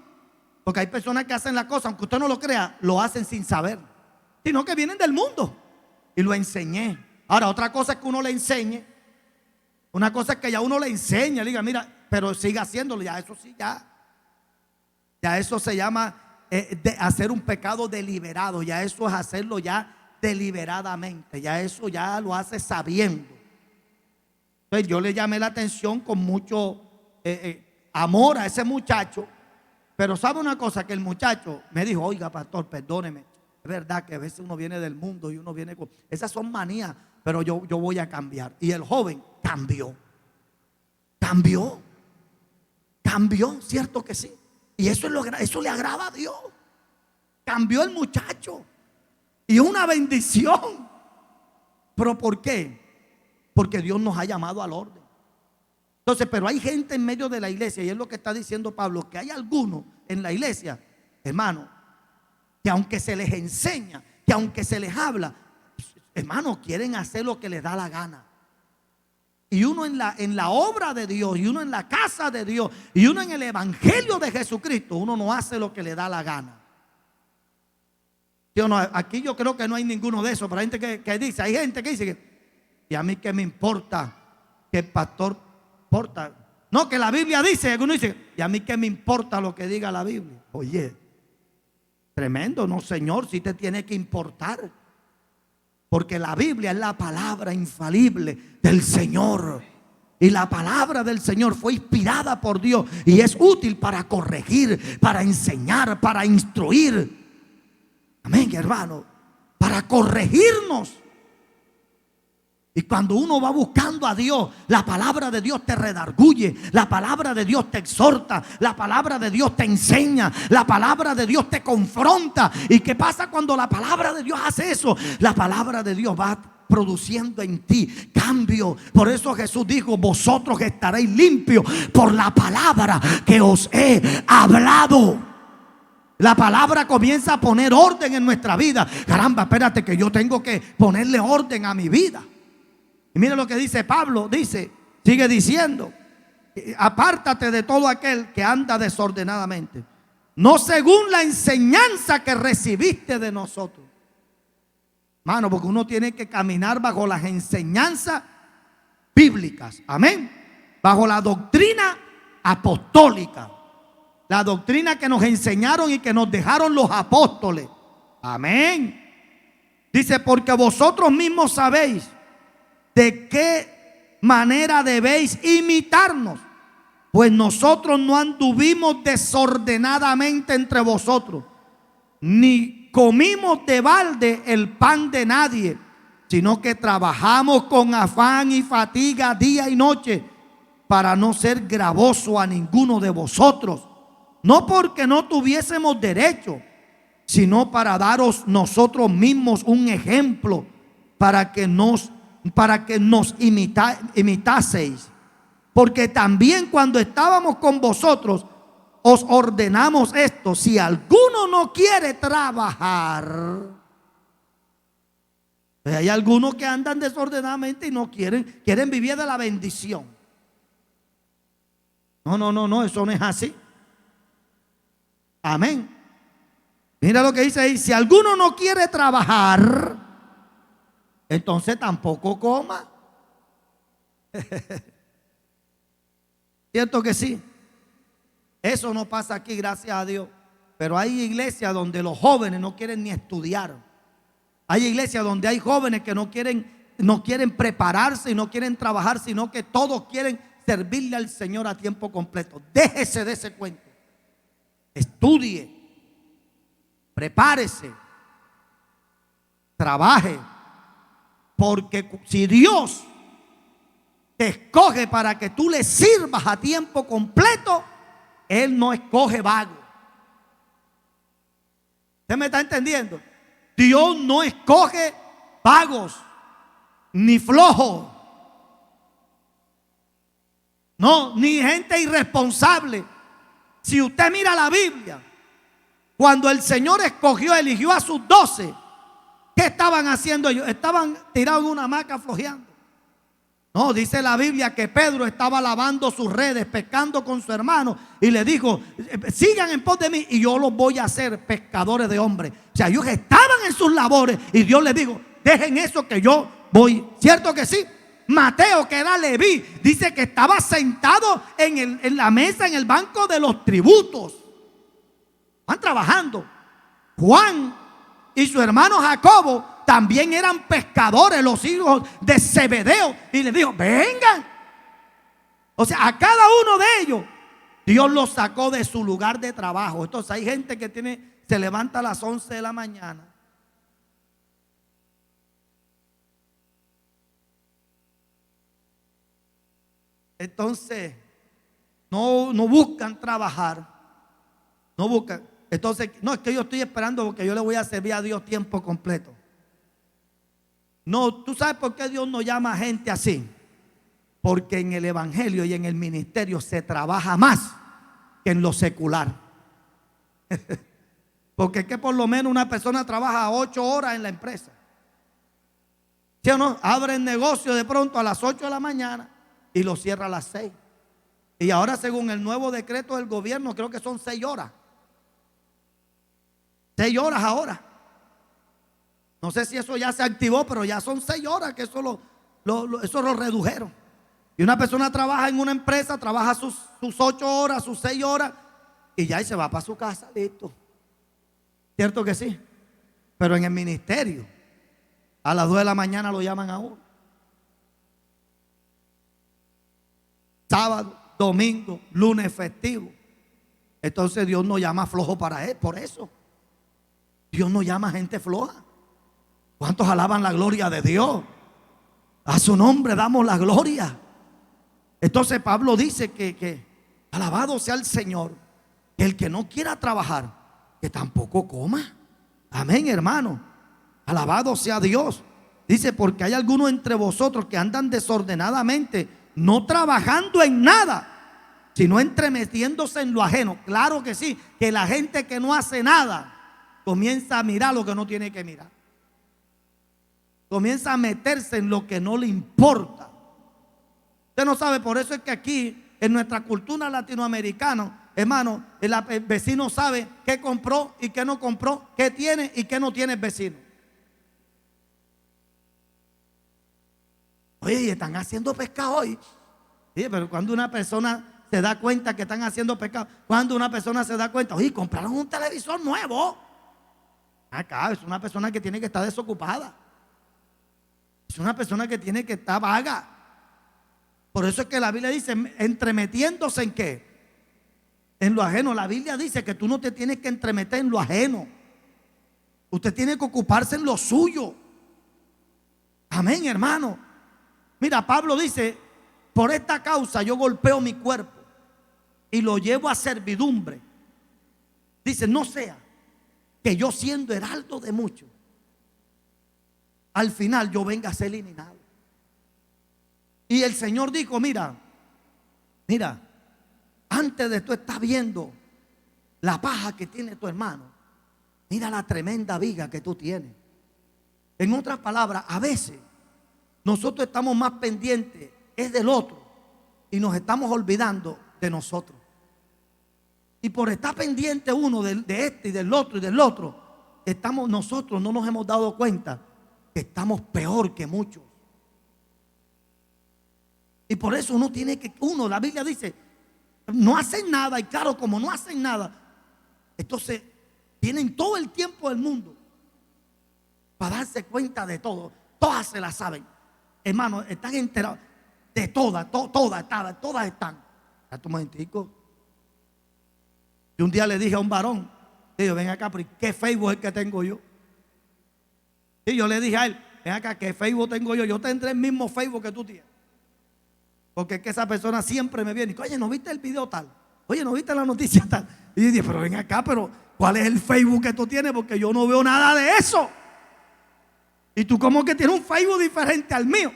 Porque hay personas que hacen la cosa, aunque usted no lo crea, lo hacen sin saber. Sino que vienen del mundo. Y lo enseñé. Ahora, otra cosa es que uno le enseñe. Una cosa es que ya uno le enseña, le diga, mira, pero siga haciéndolo. Ya eso sí, ya eso se llama de hacer un pecado deliberado. Ya eso es hacerlo ya deliberadamente. Ya eso ya lo hace sabiendo. Entonces yo le llamé la atención con mucho amor a ese muchacho. Pero sabe una cosa, que el muchacho me dijo, oiga pastor, perdóneme. Es verdad que a veces uno viene del mundo y uno viene con... Esas son manías, pero yo voy a cambiar. Y el joven cambió. Cambió, cierto que sí. Y eso le agrada a Dios. Cambió el muchacho. Y es una bendición. ¿Pero por qué? Porque Dios nos ha llamado al orden. Entonces, pero hay gente en medio de la iglesia, y es lo que está diciendo Pablo, que hay algunos en la iglesia, hermano, que aunque se les enseña, que aunque se les habla, hermano, quieren hacer lo que les da la gana. Y uno en la obra de Dios, y uno en la casa de Dios, y uno en el evangelio de Jesucristo, uno no hace lo que le da la gana. ¿Sí o no? Aquí yo creo que no hay ninguno de esos, pero hay gente que dice, hay gente que dice que, y a mí qué me importa que el pastor porta. No, que la Biblia dice, uno dice, y a mí qué me importa lo que diga la Biblia. Oye, tremendo, no señor, sí te tiene que importar. Porque la Biblia es la palabra infalible del Señor. Y la palabra del Señor fue inspirada por Dios y es útil para corregir, para enseñar, para instruir. Amén, hermano. Para corregirnos. Y cuando uno va buscando a Dios, la palabra de Dios te redarguye, la palabra de Dios te exhorta, la palabra de Dios te enseña, la palabra de Dios te confronta. ¿Y qué pasa cuando la palabra de Dios hace eso? La palabra de Dios va produciendo en ti cambio. Por eso Jesús dijo, vosotros estaréis limpios por la palabra que os he hablado. La palabra comienza a poner orden en nuestra vida. Caramba, espérate que yo tengo que ponerle orden a mi vida. Y mire lo que dice Pablo, sigue diciendo, apártate de todo aquel que anda desordenadamente, no según la enseñanza que recibiste de nosotros. Hermano, porque uno tiene que caminar bajo las enseñanzas bíblicas. Amén. Bajo la doctrina apostólica. La doctrina que nos enseñaron y que nos dejaron los apóstoles. Amén. Dice, porque vosotros mismos sabéis de qué manera debéis imitarnos, pues nosotros no anduvimos desordenadamente entre vosotros, ni comimos de balde el pan de nadie, sino que trabajamos con afán y fatiga día y noche para no ser gravoso a ninguno de vosotros, no porque no tuviésemos derecho, sino para daros nosotros mismos un ejemplo para que nos imitaseis. Porque también cuando estábamos con vosotros os ordenamos esto: si alguno no quiere trabajar. Pues hay algunos que andan desordenadamente y no quieren vivir de la bendición. No, eso no es así. Amén. Mira lo que dice ahí: si alguno no quiere trabajar, entonces tampoco coma. ¿Cierto que sí? Eso no pasa aquí, gracias a Dios. Pero hay iglesias donde los jóvenes no quieren ni estudiar. Hay iglesias donde hay jóvenes que no quieren prepararse y no quieren trabajar, sino que todos quieren servirle al Señor a tiempo completo. Déjese de ese cuento. Estudie, prepárese, trabaje, porque si Dios te escoge para que tú le sirvas a tiempo completo, Él no escoge vago. ¿Usted me está entendiendo? Dios no escoge vagos ni flojos, no, ni gente irresponsable. Si usted mira la Biblia, cuando el Señor eligió a sus 12, ¿qué estaban haciendo ellos? Estaban tirados en una hamaca flojeando. No, dice la Biblia que Pedro estaba lavando sus redes, pescando con su hermano, y le dijo: sigan en pos de mí y yo los voy a hacer pescadores de hombres. O sea, ellos estaban en sus labores y Dios les dijo: dejen eso que yo voy. ¿Cierto que sí? Mateo, que era Leví, dice que estaba sentado en la mesa, en el banco de los tributos. Van trabajando. Juan y su hermano Jacobo también eran pescadores, los hijos de Zebedeo. Y les dijo: vengan. O sea, a cada uno de ellos Dios los sacó de su lugar de trabajo. Entonces hay gente que se levanta a las 11 de la mañana. Entonces no buscan trabajar. No buscan. Entonces, no, es que yo estoy esperando porque yo le voy a servir a Dios tiempo completo. No, ¿tú sabes por qué Dios no llama a gente así? Porque en el evangelio y en el ministerio se trabaja más que en lo secular. Porque es que por lo menos una persona trabaja 8 horas en la empresa. ¿Sí o no? Abre el negocio de pronto a las 8 de la mañana y lo cierra a las 6. Y ahora, según el nuevo decreto del gobierno, creo que son 6 horas. 6 horas ahora. No sé si eso ya se activó, pero ya son 6 horas que eso lo redujeron. Y una persona trabaja en una empresa, trabaja sus 8 horas, sus 6 horas, y ya se va para su casa, listo. ¿Cierto que sí? Pero en el ministerio, a las 2 de la mañana lo llaman a uno. Sábado, domingo, lunes festivo. Entonces Dios no llama flojo para él, por eso. Dios no llama gente floja. ¿Cuántos alaban la gloria de Dios? A su nombre damos la gloria. Entonces Pablo dice que alabado sea el Señor, que el que no quiera trabajar, que tampoco coma. Amén, hermano. Alabado sea Dios. Dice: porque hay algunos entre vosotros que andan desordenadamente, no trabajando en nada, sino entremetiéndose en lo ajeno. Claro que sí, que la gente que no hace nada comienza a mirar lo que no tiene que mirar. Comienza a meterse en lo que no le importa. Usted no sabe, por eso es que aquí en nuestra cultura latinoamericana, hermano, el vecino sabe qué compró y qué no compró, qué tiene y qué no tiene el vecino. Oye, y están haciendo pescado hoy. Sí, pero cuando una persona se da cuenta que están haciendo pecado, cuando una persona se da cuenta, oye, compraron un televisor nuevo. Acá es una persona que tiene que estar desocupada. Es una persona que tiene que estar vaga. Por eso es que la Biblia dice, entremetiéndose en qué, en lo ajeno. La Biblia dice que tú no te tienes que entremeter en lo ajeno. Usted tiene que ocuparse en lo suyo. Amén, hermano. Mira, Pablo dice, por esta causa yo golpeo mi cuerpo y lo llevo a servidumbre. Dice, no sea que yo siendo heraldo de muchos, al final yo venga a ser eliminado. Y el Señor dijo, mira, antes de tú estar viendo la paja que tiene tu hermano, mira la tremenda viga que tú tienes. En otras palabras, a veces nosotros estamos más pendientes es del otro y nos estamos olvidando de nosotros. Y por estar pendiente uno de este y del otro, nosotros no nos hemos dado cuenta que estamos peor que muchos. Y por eso la Biblia dice, no hacen nada. Y claro, como no hacen nada, entonces tienen todo el tiempo del mundo para darse cuenta de todo. Todas se la saben. Hermano, están enterados de todas están. Hasta un momentico. Y un día le dije a un varón, digo, ven acá, pero ¿qué Facebook es el que tengo yo? Y yo le dije a él, ven acá, ¿qué Facebook tengo yo? Yo tendré el mismo Facebook que tú tienes. Porque es que esa persona siempre me viene y, oye, ¿no viste el video tal? Oye, ¿no viste la noticia tal? Y yo dije, pero ven acá, pero ¿cuál es el Facebook que tú tienes? Porque yo no veo nada de eso. Y tú como que tienes un Facebook diferente al mío.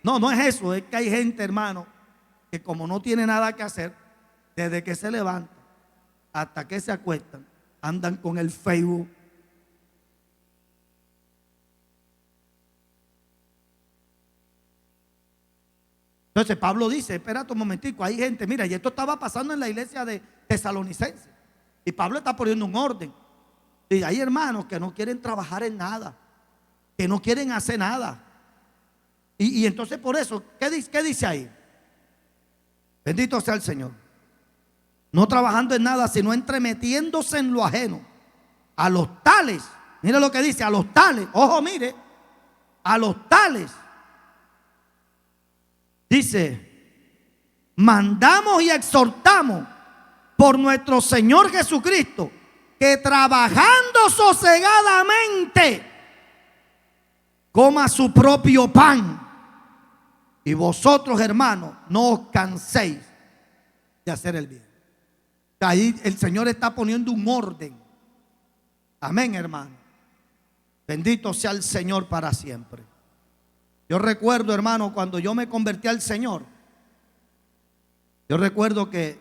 No, no es eso, es que hay gente, hermano, que como no tiene nada que hacer, desde que se levanta hasta que se acuestan, andan con el Facebook. Entonces Pablo dice, espérate un momentico, hay gente, mira, y esto estaba pasando en la iglesia de Tesalonicenses. Y Pablo está poniendo un orden. Y hay hermanos que no quieren trabajar en nada, que no quieren hacer nada. Y entonces por eso, ¿qué dice ahí? Bendito sea el Señor. No trabajando en nada, sino entremetiéndose en lo ajeno. A los tales, mire lo que dice, a los tales, ojo, mire, a los tales. Dice, mandamos y exhortamos por nuestro Señor Jesucristo, que trabajando sosegadamente coma su propio pan. Y vosotros, hermanos, no os canséis de hacer el bien. Ahí el Señor está poniendo un orden. Amén, hermano. Bendito sea el Señor para siempre. Yo recuerdo, hermano, cuando yo me convertí al Señor, yo recuerdo que,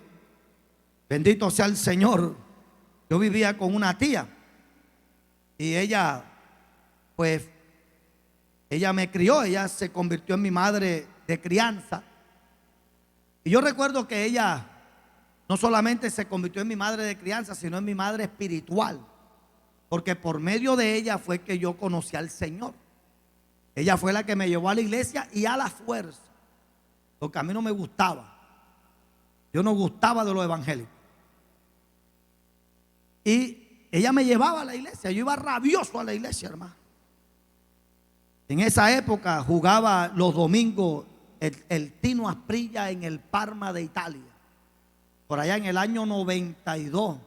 bendito sea el Señor, yo vivía con una tía y ella, pues, ella me crió, ella se convirtió en mi madre de crianza. Y yo recuerdo que ella no solamente se convirtió en mi madre de crianza, sino en mi madre espiritual, porque por medio de ella fue que yo conocí al Señor. Ella fue la que me llevó a la iglesia y a la fuerza, porque a mí no me gustaba. Yo no gustaba de los evangélicos. Y ella me llevaba a la iglesia. Yo iba rabioso a la iglesia, hermano. En esa época jugaba los domingos el Tino Asprilla en el Parma de Italia. Por allá en el año 92.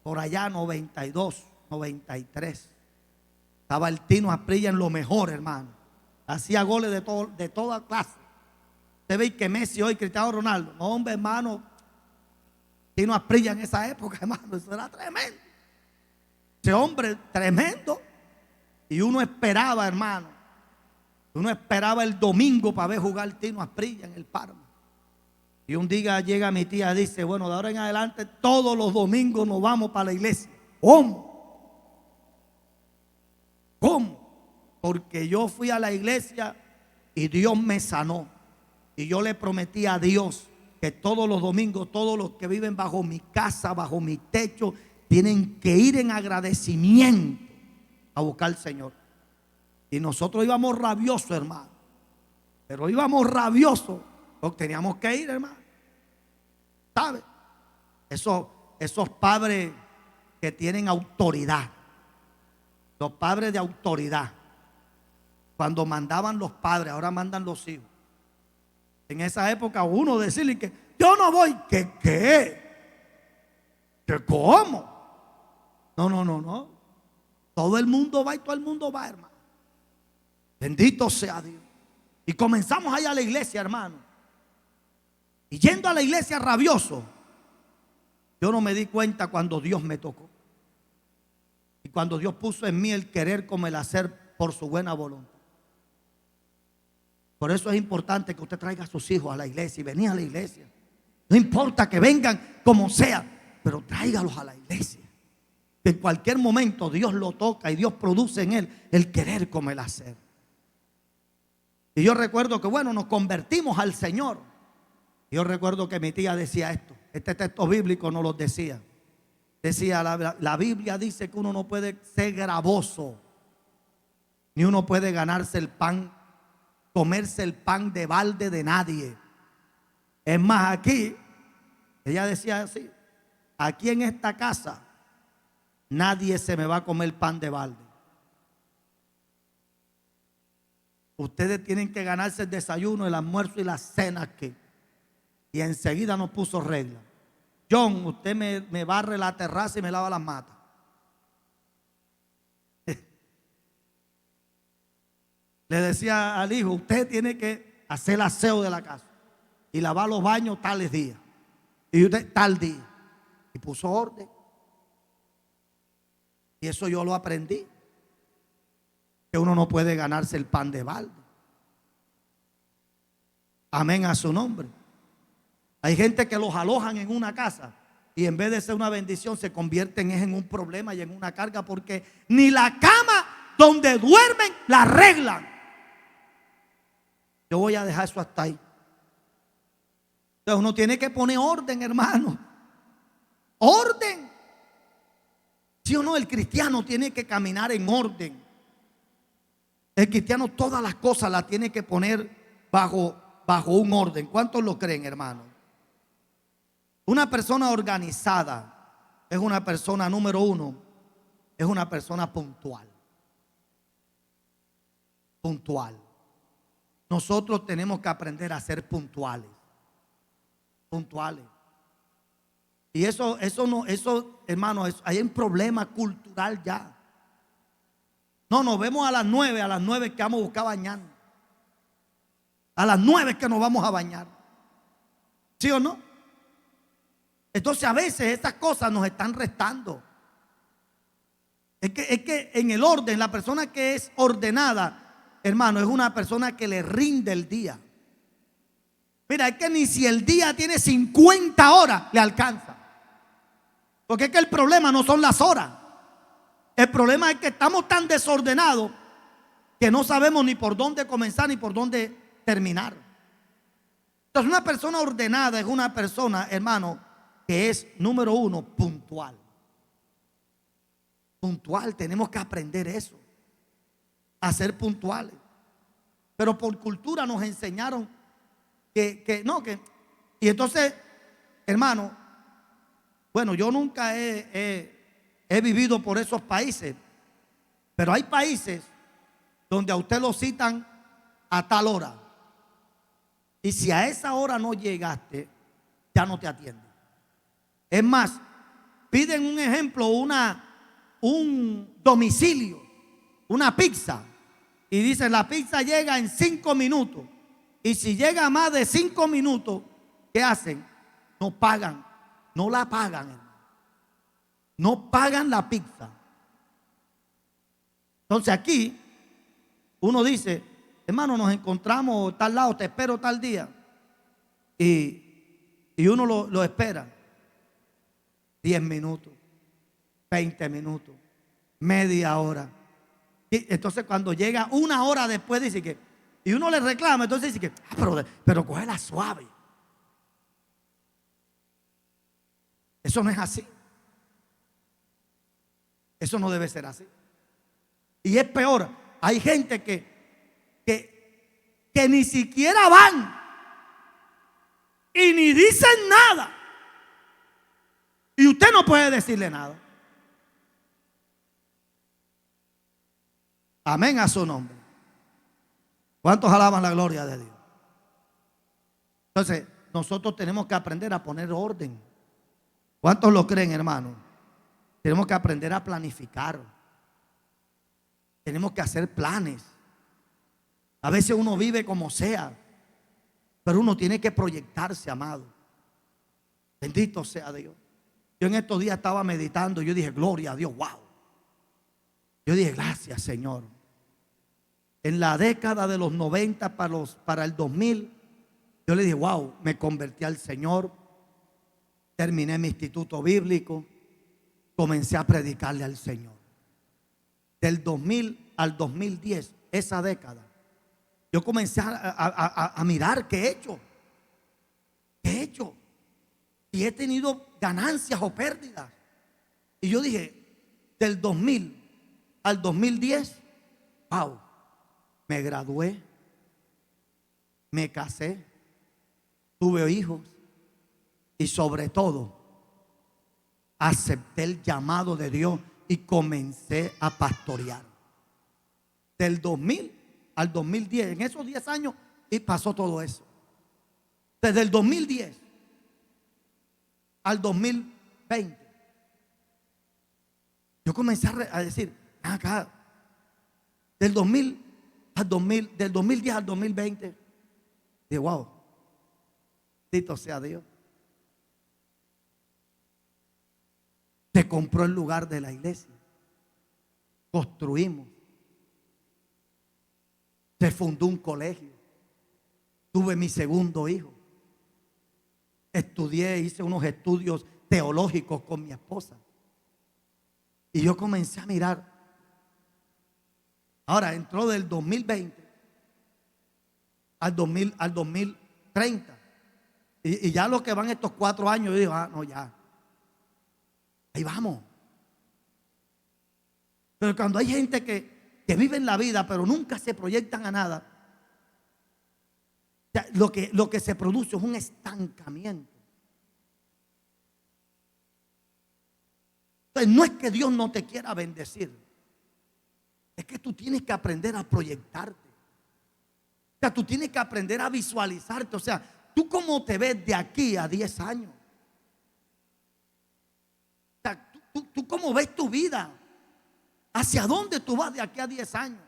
Por allá 92, 93. Estaba el Tino Asprilla en lo mejor, hermano. Hacía goles de toda clase. Usted ve que Messi hoy, Cristiano Ronaldo. No, hombre, hermano. Tino Asprilla en esa época, hermano. Eso era tremendo. Ese hombre tremendo. Y uno esperaba, hermano. Uno esperaba el domingo para ver jugar Tino Asprilla en el Parma. Y un día llega mi tía y dice, bueno, de ahora en adelante todos los domingos nos vamos para la iglesia. ¿Cómo? Porque yo fui a la iglesia y Dios me sanó. Y yo le prometí a Dios que todos los domingos, todos los que viven bajo mi casa, bajo mi techo, tienen que ir en agradecimiento a buscar al Señor. Y nosotros íbamos rabiosos, hermano. pero íbamos rabiosos, porque teníamos que ir, hermano. ¿Sabe? Esos padres que tienen autoridad, los padres de autoridad, cuando mandaban los padres, ahora mandan los hijos. En esa época uno decirle que yo no voy, ¿que qué? ¿Que cómo? No. Todo el mundo va y todo el mundo va, hermano. Bendito sea Dios. Y comenzamos allá a la iglesia, hermano. Y yendo a la iglesia rabioso, yo no me di cuenta cuando Dios me tocó. Y cuando Dios puso en mí el querer como el hacer por su buena voluntad. Por eso es importante que usted traiga a sus hijos a la iglesia y venir a la iglesia. No importa que vengan como sea, pero tráigalos a la iglesia. Que en cualquier momento Dios lo toca y Dios produce en él el querer como el hacer. Y yo recuerdo que bueno, nos convertimos al Señor. Yo recuerdo que mi tía decía esto. Este texto bíblico no lo decía. Decía, la Biblia dice que uno no puede ser gravoso, ni uno puede ganarse el pan, comerse el pan de balde de nadie. Es más, aquí, ella decía así, aquí en esta casa, nadie se me va a comer pan de balde. Ustedes tienen que ganarse el desayuno, el almuerzo y la cena aquí. Y enseguida nos puso regla. John, usted me barre la terraza y me lava las matas. Le decía al hijo, usted tiene que hacer el aseo de la casa y lavar los baños tales días. Y usted tal día. Y puso orden. Y eso yo lo aprendí. Que uno no puede ganarse el pan de balde. Amén a su nombre. Hay gente que los alojan en una casa y en vez de ser una bendición se convierten en un problema y en una carga, porque ni la cama donde duermen la arreglan. Yo voy a dejar eso hasta ahí. Entonces uno tiene que poner orden, hermano. Orden. ¿Sí o no? El cristiano tiene que caminar en orden. El cristiano todas las cosas las tiene que poner bajo un orden. ¿Cuántos lo creen, hermano? Una persona organizada es una persona, número uno, es una persona puntual. Puntual. Nosotros tenemos que aprender a ser puntuales. Puntuales. Y eso, hermano, hay un problema cultural ya. No, nos vemos a las 9 que vamos a buscar bañarnos. A las 9 que nos vamos a bañar. ¿Sí o no? Entonces a veces estas cosas nos están restando. Es que en el orden, la persona que es ordenada, hermano, es una persona que le rinde el día. Mira, es que ni si el día tiene 50 horas le alcanza. Porque es que el problema no son las horas. El problema es que estamos tan desordenados que no sabemos ni por dónde comenzar ni por dónde terminar. Entonces una persona ordenada es una persona, hermano, que es, número uno, puntual. Puntual, tenemos que aprender eso, a ser puntuales. Pero por cultura nos enseñaron que no, y entonces, hermano, bueno, yo nunca he vivido por esos países, pero hay países donde a usted lo citan a tal hora. Y si a esa hora no llegaste, ya no te atienden. Es más, piden un ejemplo, un domicilio, una pizza. Y dicen, la pizza llega en 5 minutos. Y si llega más de 5 minutos, ¿qué hacen? No pagan, no la pagan, hermano. No pagan la pizza. Entonces aquí, uno dice, hermano, nos encontramos tal lado, te espero tal día. Y uno lo espera. 10 minutos, 20 minutos, media hora. Y entonces cuando llega una hora después dice que, y uno le reclama, entonces dice que, pero cógela suave. Eso no es así. Eso no debe ser así. Y es peor, hay gente que que ni siquiera van y ni dicen nada. Y usted no puede decirle nada. Amén a su nombre. ¿Cuántos alaban la gloria de Dios? Entonces, nosotros tenemos que aprender a poner orden. ¿Cuántos lo creen, hermano? Tenemos que aprender a planificar. Tenemos que hacer planes. A veces uno vive como sea, pero uno tiene que proyectarse, amado. Bendito sea Dios. Yo en estos días estaba meditando. Yo dije, gloria a Dios, wow. Yo dije, gracias, Señor. En la década de los 90 para el 2000, yo le dije, wow, me convertí al Señor. Terminé mi instituto bíblico. Comencé a predicarle al Señor. Del 2000 al 2010, esa década, yo comencé a mirar qué he hecho. ¿Qué he hecho? Si he tenido ganancias o pérdidas. Y yo dije, del 2000 al 2010, wow, me gradué, me casé, tuve hijos y sobre todo acepté el llamado de Dios y comencé a pastorear. Del 2000 al 2010, en esos 10 años, y pasó todo eso. Desde el 2010 al 2020, yo comencé a decir, acá, del 2000 al 2000, del 2010 al 2020, dije, wow, bendito sea Dios. Se compró el lugar de la iglesia. Construimos. Se fundó un colegio. Tuve mi segundo hijo. Estudié, hice unos estudios teológicos con mi esposa. Y yo comencé a mirar. Ahora entró del 2020 al 2030. Y ya lo que van estos 4 años, yo digo, no, ya. Ahí vamos. Pero cuando hay gente que vive en la vida, pero nunca se proyectan a nada, lo que se produce es un estancamiento. Entonces, no es que Dios no te quiera bendecir, es que tú tienes que aprender a proyectarte. O sea, tú tienes que aprender a visualizarte. O sea, tú cómo te ves de aquí a 10 años. ¿Tú cómo ves tu vida? ¿Hacia dónde tú vas de aquí a 10 años?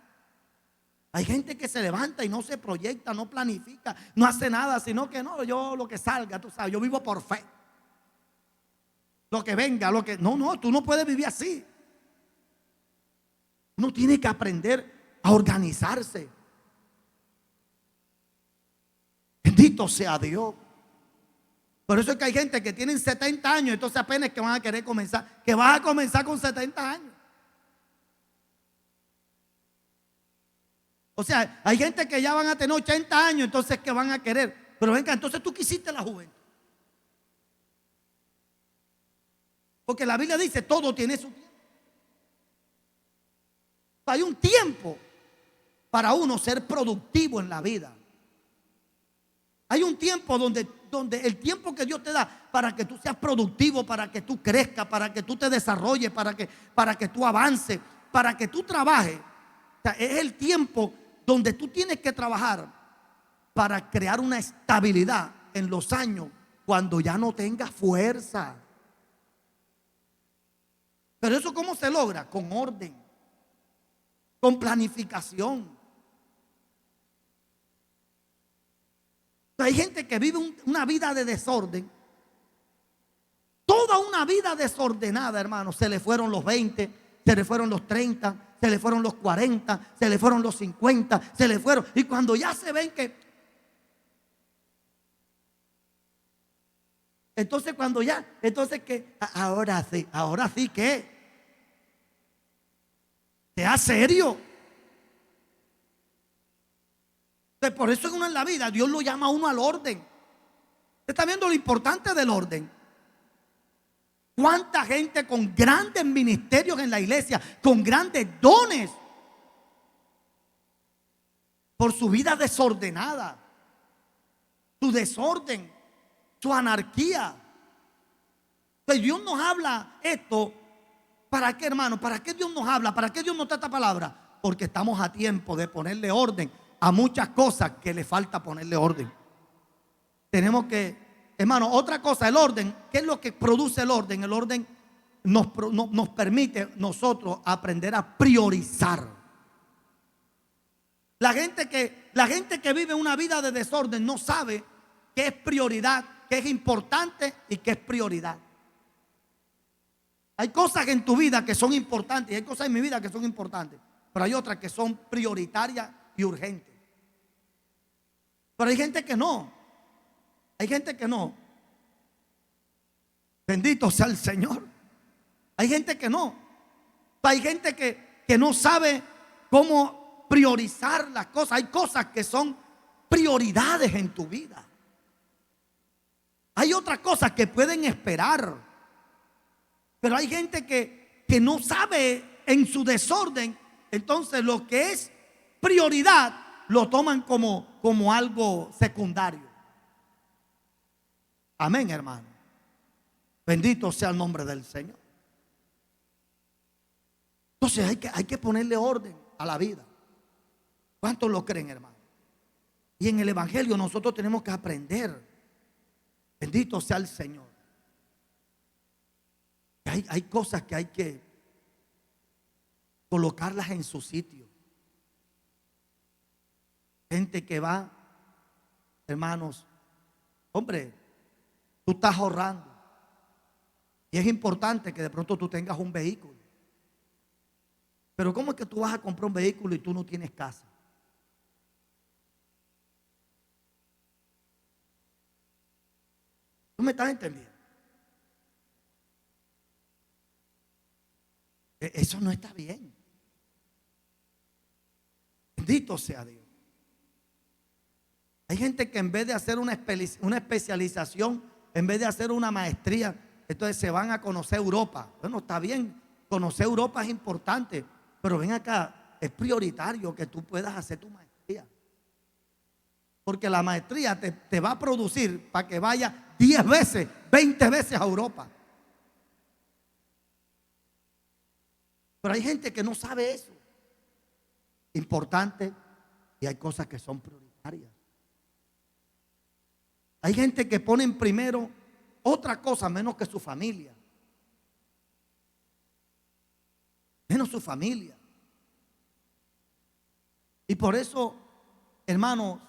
Hay gente que se levanta y no se proyecta, no planifica, no hace nada, sino que no, yo lo que salga, tú sabes, yo vivo por fe. Lo que venga, no, tú no puedes vivir así. Uno tiene que aprender a organizarse. Bendito sea Dios. Por eso es que hay gente que tienen 70 años, entonces apenas que van a querer comenzar, que vas a comenzar con 70 años. O sea, hay gente que ya van a tener 80 años, entonces que van a querer. Pero venga, entonces tú quisiste la juventud. Porque la Biblia dice, todo tiene su tiempo. Hay un tiempo para uno ser productivo en la vida. Hay un tiempo donde el tiempo que Dios te da para que tú seas productivo, para que tú crezcas, para que tú te desarrolles, para que tú avances, para que tú trabajes. O sea, es el tiempo donde tú tienes que trabajar para crear una estabilidad en los años cuando ya no tengas fuerza. Pero eso ¿cómo se logra? Con orden, con planificación. Hay gente que vive una vida de desorden. Toda una vida desordenada, hermano. Se le fueron los 20, se le fueron los 30, se le fueron los 40, se le fueron los 50, se le fueron. Y cuando ya se ven que... Entonces cuando ya, entonces que ahora sí que sea serio. Entonces, por eso uno en la vida, Dios lo llama a uno al orden. Usted está viendo lo importante del orden. ¿Cuánta gente con grandes ministerios en la iglesia, con grandes dones, por su vida desordenada, su desorden, su anarquía. Pues Dios nos habla esto. ¿Para qué, hermano? ¿Para qué Dios nos habla? ¿Para qué Dios nos da esta palabra? Porque estamos a tiempo de ponerle orden a muchas cosas que le falta ponerle orden. Tenemos que, hermano, otra cosa, el orden. ¿Qué es lo que produce el orden? El orden nos permite nosotros aprender a priorizar. La gente que vive una vida de desorden no sabe qué es prioridad, qué es importante y qué es prioridad. Hay cosas en tu vida que son importantes y hay cosas en mi vida que son importantes, pero hay otras que son prioritarias y urgentes. Pero hay gente que no. Hay gente que no. Bendito sea el Señor. Hay gente que no. Hay gente que no sabe cómo priorizar las cosas. Hay cosas que son prioridades en tu vida. Hay otras cosas que pueden esperar. Pero hay gente que no sabe en su desorden. Entonces lo que es prioridad lo toman como algo secundario. Amén, hermano. Bendito sea el nombre del Señor. Entonces hay que ponerle orden a la vida. ¿Cuántos lo creen, hermano? Y en el Evangelio nosotros tenemos que aprender. Bendito sea el Señor. Hay cosas que hay que colocarlas en su sitio. Gente que va, hermanos, hombre, tú estás ahorrando. Y es importante que de pronto tú tengas un vehículo. Pero ¿cómo es que tú vas a comprar un vehículo y tú no tienes casa? ¿Tú me estás entendiendo? Eso no está bien. Bendito sea Dios. Hay gente que en vez de hacer una especialización, en vez de hacer una maestría, entonces se van a conocer Europa. Bueno, está bien, conocer Europa es importante, pero ven acá, es prioritario que tú puedas hacer tu maestría. Porque la maestría te va a producir para que vayas 10 veces, 20 veces a Europa. Pero hay gente que no sabe eso. Importante, y hay cosas que son prioritarias. Hay gente que pone en primero otra cosa menos que su familia. Menos su familia. Y por eso, hermanos,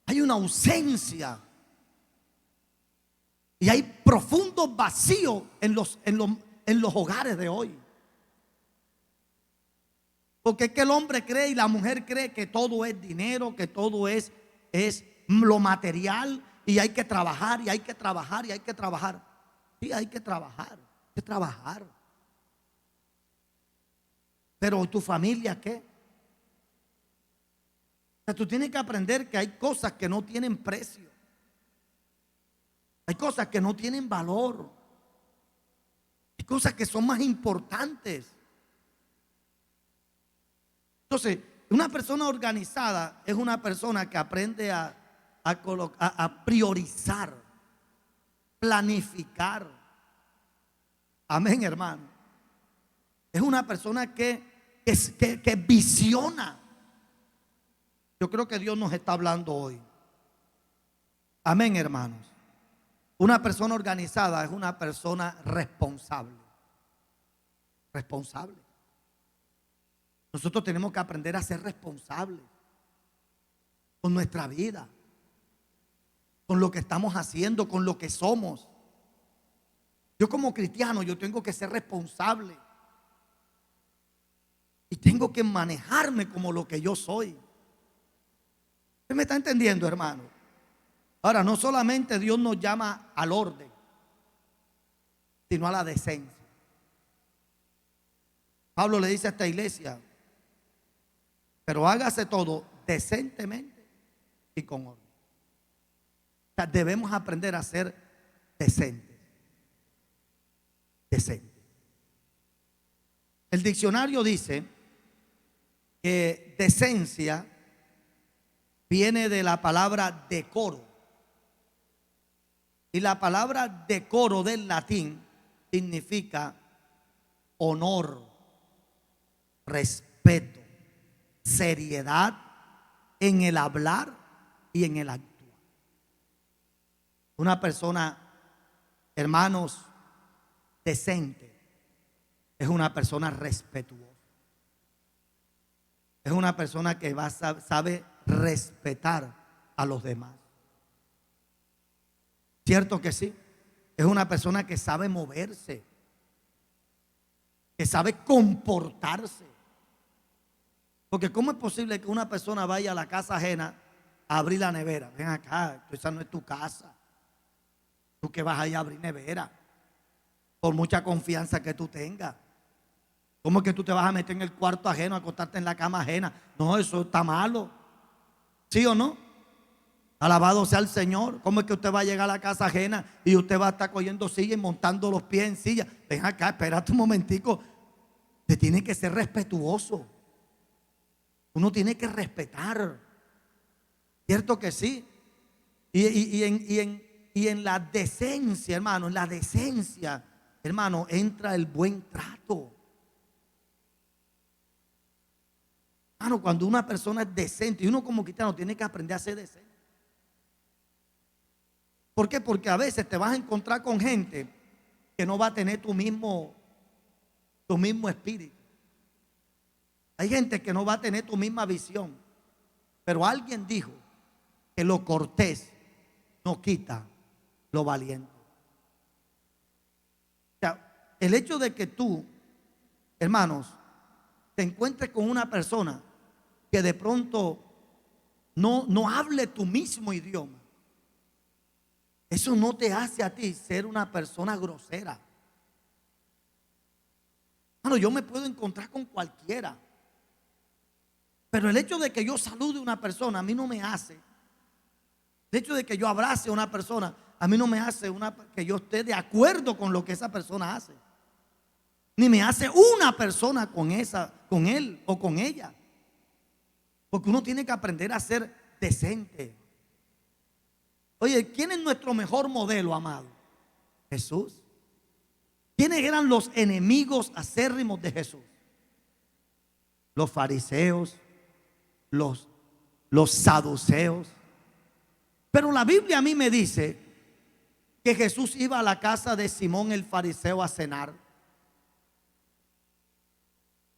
hay una ausencia y hay profundos vacíos en los hogares de hoy. Porque es que el hombre cree y la mujer cree que todo es dinero, que todo es lo material, y hay que trabajar y hay que trabajar y hay que trabajar. Sí, hay que trabajar, hay que trabajar. Pero ¿tu familia qué? O sea, tú tienes que aprender que hay cosas que no tienen precio. Hay cosas que no tienen valor. Hay cosas que son más importantes. Entonces, una persona organizada es una persona que aprende a priorizar, planificar. Amén, hermano. Es una persona que visiona. Yo creo que Dios nos está hablando hoy. Amén, hermanos. Una persona organizada es una persona responsable. Responsable. Nosotros tenemos que aprender a ser responsables con nuestra vida, con lo que estamos haciendo, con lo que somos. Yo como cristiano, yo tengo que ser responsable y tengo que manejarme como lo que yo soy. ¿Usted me está entendiendo, hermano? Ahora, no solamente Dios nos llama al orden, sino a la decencia. Pablo le dice a esta iglesia: pero hágase todo decentemente y con orden. O sea, debemos aprender a ser decentes. Decentes. El diccionario dice que decencia viene de la palabra decoro. Y la palabra decoro del latín significa honor, respeto, seriedad en el hablar y en el actuar. Una persona, hermanos, decente es una persona respetuosa. Es una persona que sabe respetar a los demás. ¿Cierto que sí? Es una persona que sabe moverse, que sabe comportarse. Porque ¿cómo es posible que una persona vaya a la casa ajena a abrir la nevera? Ven acá, esa no es tu casa. Tú que vas allá a abrir nevera, por mucha confianza que tú tengas. ¿Cómo es que tú te vas a meter en el cuarto ajeno, a acostarte en la cama ajena? No, eso está malo. ¿Sí o no? Alabado sea el Señor. ¿Cómo es que usted va a llegar a la casa ajena y usted va a estar cogiendo silla y montando los pies en silla? Ven acá, espérate un momentico. Usted tiene que ser respetuoso. Uno tiene que respetar. ¿Cierto que sí? Y en la decencia, hermano, en la decencia, hermano, entra el buen trato. Hermano, cuando una persona es decente, y uno como cristiano tiene que aprender a ser decente. ¿Por qué? Porque a veces te vas a encontrar con gente que no va a tener tu mismo espíritu. Hay gente que no va a tener tu misma visión. Pero alguien dijo que lo cortés no quita lo valiente. O sea, el hecho de que tú, hermanos, te encuentres con una persona que de pronto no hable tu mismo idioma, eso no te hace a ti ser una persona grosera. Bueno, yo me puedo encontrar con cualquiera, pero el hecho de que yo salude a una persona a mí no me hace. El hecho de que yo abrace a una persona a mí no me hace que yo esté de acuerdo con lo que esa persona hace. Ni me hace una persona con él o con ella. Porque uno tiene que aprender a ser decente. Oye, ¿quién es nuestro mejor modelo, amado? Jesús. ¿Quiénes eran los enemigos acérrimos de Jesús? Los fariseos, los saduceos. Pero la Biblia a mí me dice que Jesús iba a la casa de Simón el fariseo a cenar.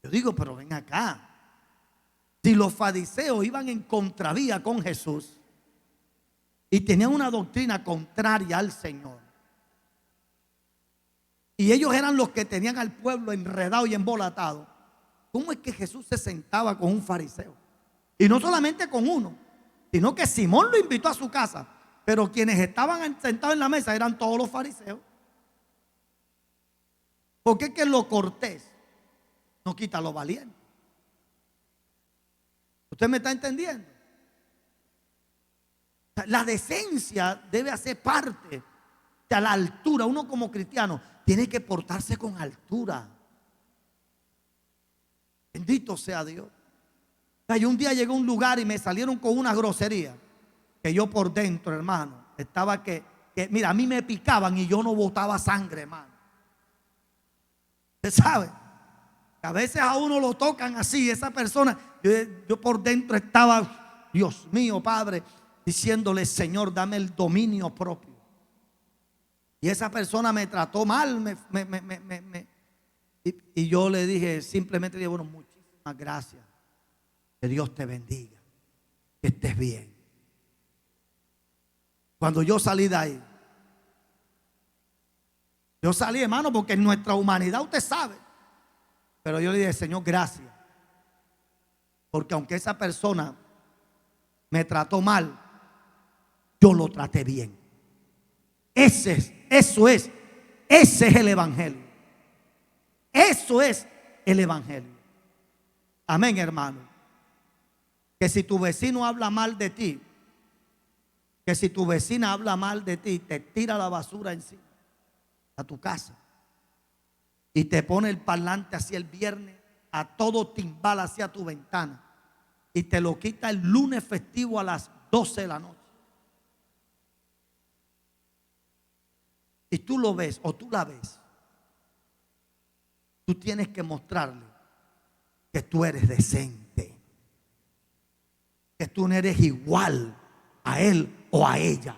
Yo digo, pero ven acá. Si los fariseos iban en contravía con Jesús y tenían una doctrina contraria al Señor, y ellos eran los que tenían al pueblo enredado y embolatado, ¿cómo es que Jesús se sentaba con un fariseo? Y no solamente con uno, sino que Simón lo invitó a su casa, pero quienes estaban sentados en la mesa eran todos los fariseos. Porque es que lo cortés no quita lo valiente. ¿Usted me está entendiendo? La decencia debe hacer parte de la altura. Uno como cristiano tiene que portarse con altura. Bendito sea Dios. Yo un día llegué a un lugar y me salieron con una grosería que yo por dentro, hermano, estaba que mira, a mí me picaban y yo no botaba sangre, hermano. ¿Usted sabe? A veces a uno lo tocan así, esa persona, yo por dentro estaba, Dios mío, Padre, diciéndole, Señor, dame el dominio propio. Y esa persona me trató mal, y yo le dije, simplemente dije, bueno, muchísimas gracias. Que Dios te bendiga, que estés bien. Cuando yo salí de ahí, yo salí, hermano, porque en nuestra humanidad usted sabe. Pero yo le dije, Señor, gracias. Porque aunque esa persona me trató mal, yo lo traté bien. Ese es el evangelio. Eso es el evangelio. Amén, hermano. Que si tu vecino habla mal de ti, que si tu vecina habla mal de ti, te tira la basura encima a tu casa y te pone el parlante hacia el viernes a todo timbal hacia tu ventana, y te lo quita el lunes festivo a las 12 de la noche. Y tú lo ves o tú la ves. Tú tienes que mostrarle que tú eres decente, que tú no eres igual a él o a ella.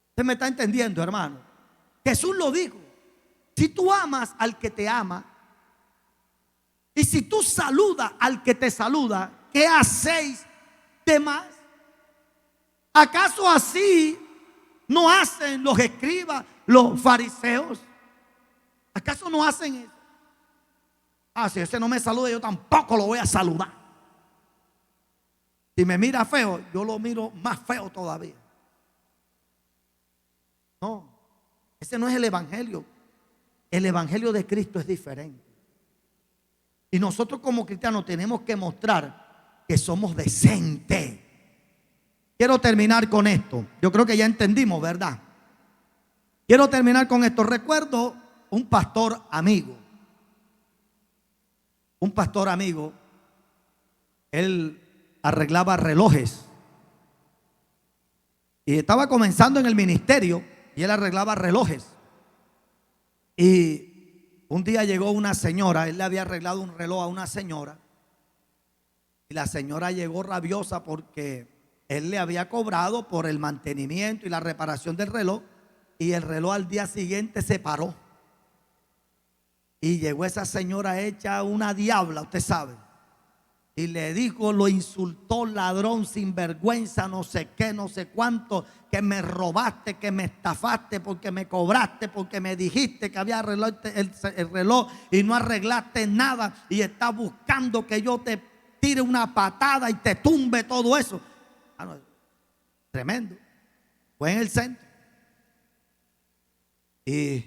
¿Usted me está entendiendo, hermano? Jesús lo dijo. Si tú amas al que te ama y si tú saludas al que te saluda, ¿qué hacéis de más? ¿Acaso así no hacen los escribas, los fariseos? ¿Acaso no hacen eso? Si ese no me saluda, yo tampoco lo voy a saludar. Si me mira feo, yo lo miro más feo todavía. No, ese no es el evangelio. El evangelio de Cristo es diferente. Y nosotros como cristianos tenemos que mostrar que somos decentes. Quiero terminar con esto. Yo creo que ya entendimos, ¿verdad? Quiero terminar con esto. Recuerdo un pastor amigo. Un pastor amigo. Él arreglaba relojes. Y estaba comenzando en el ministerio y él arreglaba relojes. Y un día llegó una señora, él le había arreglado un reloj a una señora. Y la señora llegó rabiosa porque él le había cobrado por el mantenimiento y la reparación del reloj. Y el reloj al día siguiente se paró. Y llegó esa señora hecha una diabla, usted sabe. Y le dijo, lo insultó, ladrón, sinvergüenza, no sé qué, no sé cuánto, que me robaste, que me estafaste, porque me cobraste, porque me dijiste que había arreglado el reloj y no arreglaste nada y estás buscando que yo te tire una patada y te tumbe todo eso. No, tremendo. Fue en el centro. Y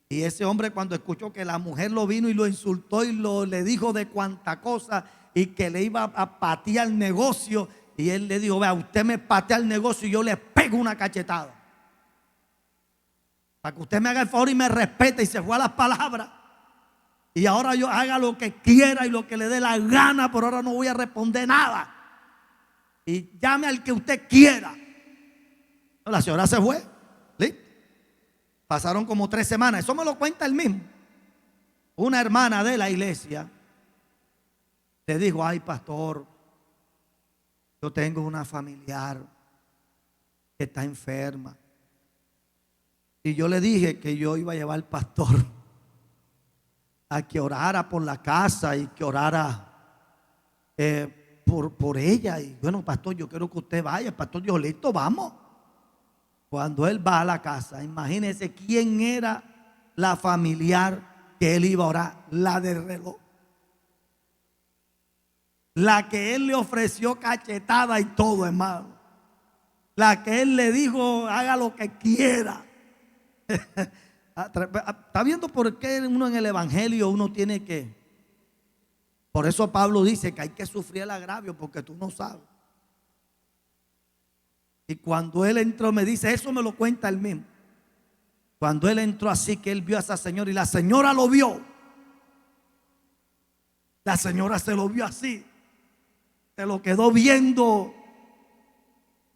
ese hombre, cuando escuchó que la mujer lo vino y lo insultó y le dijo de cuánta cosa y que le iba a patear el negocio, y él le dijo, vea, usted me patea el negocio y yo le pego una cachetada para que usted me haga el favor y me respete. Y se fue a las palabras. Y ahora yo haga lo que quiera y lo que le dé la gana, pero ahora no voy a responder nada. Y llame al que usted quiera. La señora se fue. ¿Listo? Pasaron como 3 semanas. Eso me lo cuenta él mismo. Una hermana de la iglesia le dijo, ay pastor, yo tengo una familiar que está enferma. Y yo le dije que yo iba a llevar al pastor a que orara por la casa y que orara por ella. Y bueno, pastor, yo quiero que usted vaya. El pastor dijo, listo, vamos. Cuando él va a la casa, imagínense quién era la familiar que él iba a orar, la del reloj. La que él le ofreció cachetada y todo, hermano. La que él le dijo, haga lo que quiera. ¿Está viendo por qué uno en el evangelio uno tiene que? Por eso Pablo dice que hay que sufrir el agravio, porque tú no sabes. Y cuando él entró, me dice, eso me lo cuenta él mismo. Cuando él entró así, que él vio a esa señora y la señora lo vio. La señora se lo vio así. Se lo quedó viendo.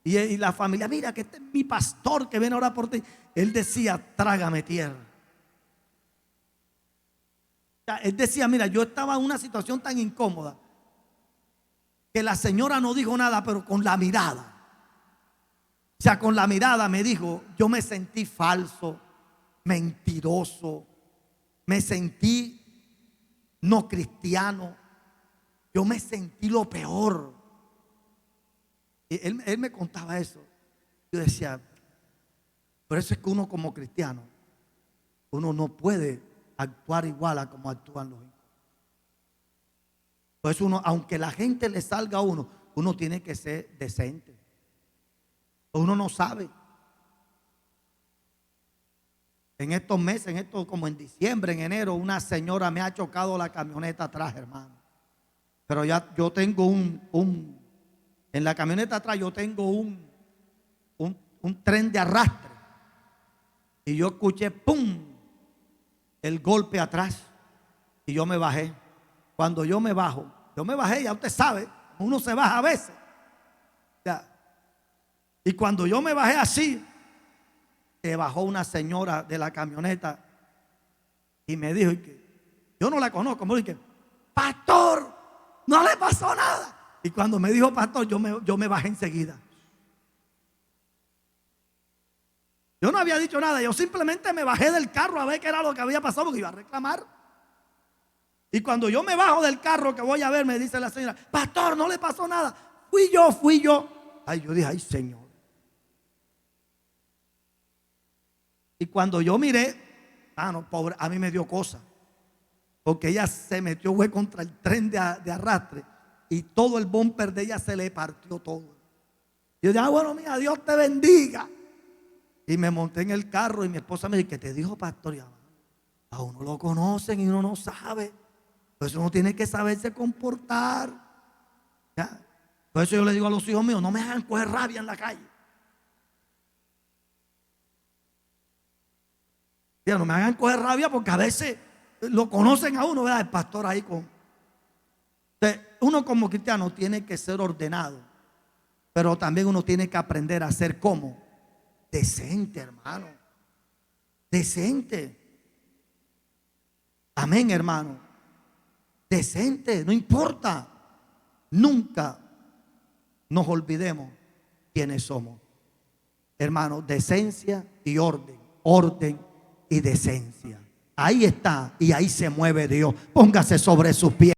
Y la familia, mira que este es mi pastor que viene a orar por ti. Él decía, trágame tierra. Él decía, mira, yo estaba en una situación tan incómoda que la señora no dijo nada, pero con la mirada. O sea, con la mirada me dijo, yo me sentí falso, mentiroso, me sentí no cristiano, yo me sentí lo peor. Y él me contaba eso. Yo decía, por eso es que uno como cristiano, uno no puede actuar igual a como actúan los hijos. Por eso uno, aunque la gente le salga a uno, uno tiene que ser decente. Uno no sabe. En estos meses, como en diciembre, en enero, una señora me ha chocado la camioneta atrás, hermano. Pero ya yo tengo en la camioneta atrás yo tengo un tren de arrastre. Y yo escuché, ¡pum!, el golpe atrás. Y yo me bajé. Cuando yo me bajo, Yo me bajé, ya usted sabe, uno se baja a veces. Ya. Y cuando yo me bajé así, se bajó una señora de la camioneta y me dijo, yo no la conozco, me dijo, pastor, no le pasó nada. Y cuando me dijo pastor, yo me bajé enseguida. Yo no había dicho nada, yo simplemente me bajé del carro a ver qué era lo que había pasado, porque iba a reclamar. Y cuando yo me bajo del carro que voy a ver, me dice la señora, pastor, no le pasó nada. Fui yo. Ay, yo dije, ay, Señor. Y cuando yo miré, pobre, a mí me dio cosa, porque ella se metió contra el tren de arrastre y todo el bumper de ella se le partió todo. Yo dije, bueno, mira, Dios te bendiga. Y me monté en el carro y mi esposa me dijo, ¿qué te dijo, pastor? Y a uno lo conocen y uno no sabe. Por eso uno tiene que saberse comportar. ¿Ya? Por eso yo le digo a los hijos míos, no me hagan coger rabia en la calle. Ya, no me hagan coger rabia porque a veces lo conocen a uno, ¿verdad? El pastor ahí con... Entonces, uno como cristiano tiene que ser ordenado, pero también uno tiene que aprender a ser como decente, hermano. Decente. Amén, hermano. Decente, no importa. Nunca nos olvidemos quiénes somos. Hermano, decencia y orden. Orden y decencia. Ahí está y ahí se mueve Dios. Póngase sobre sus pies.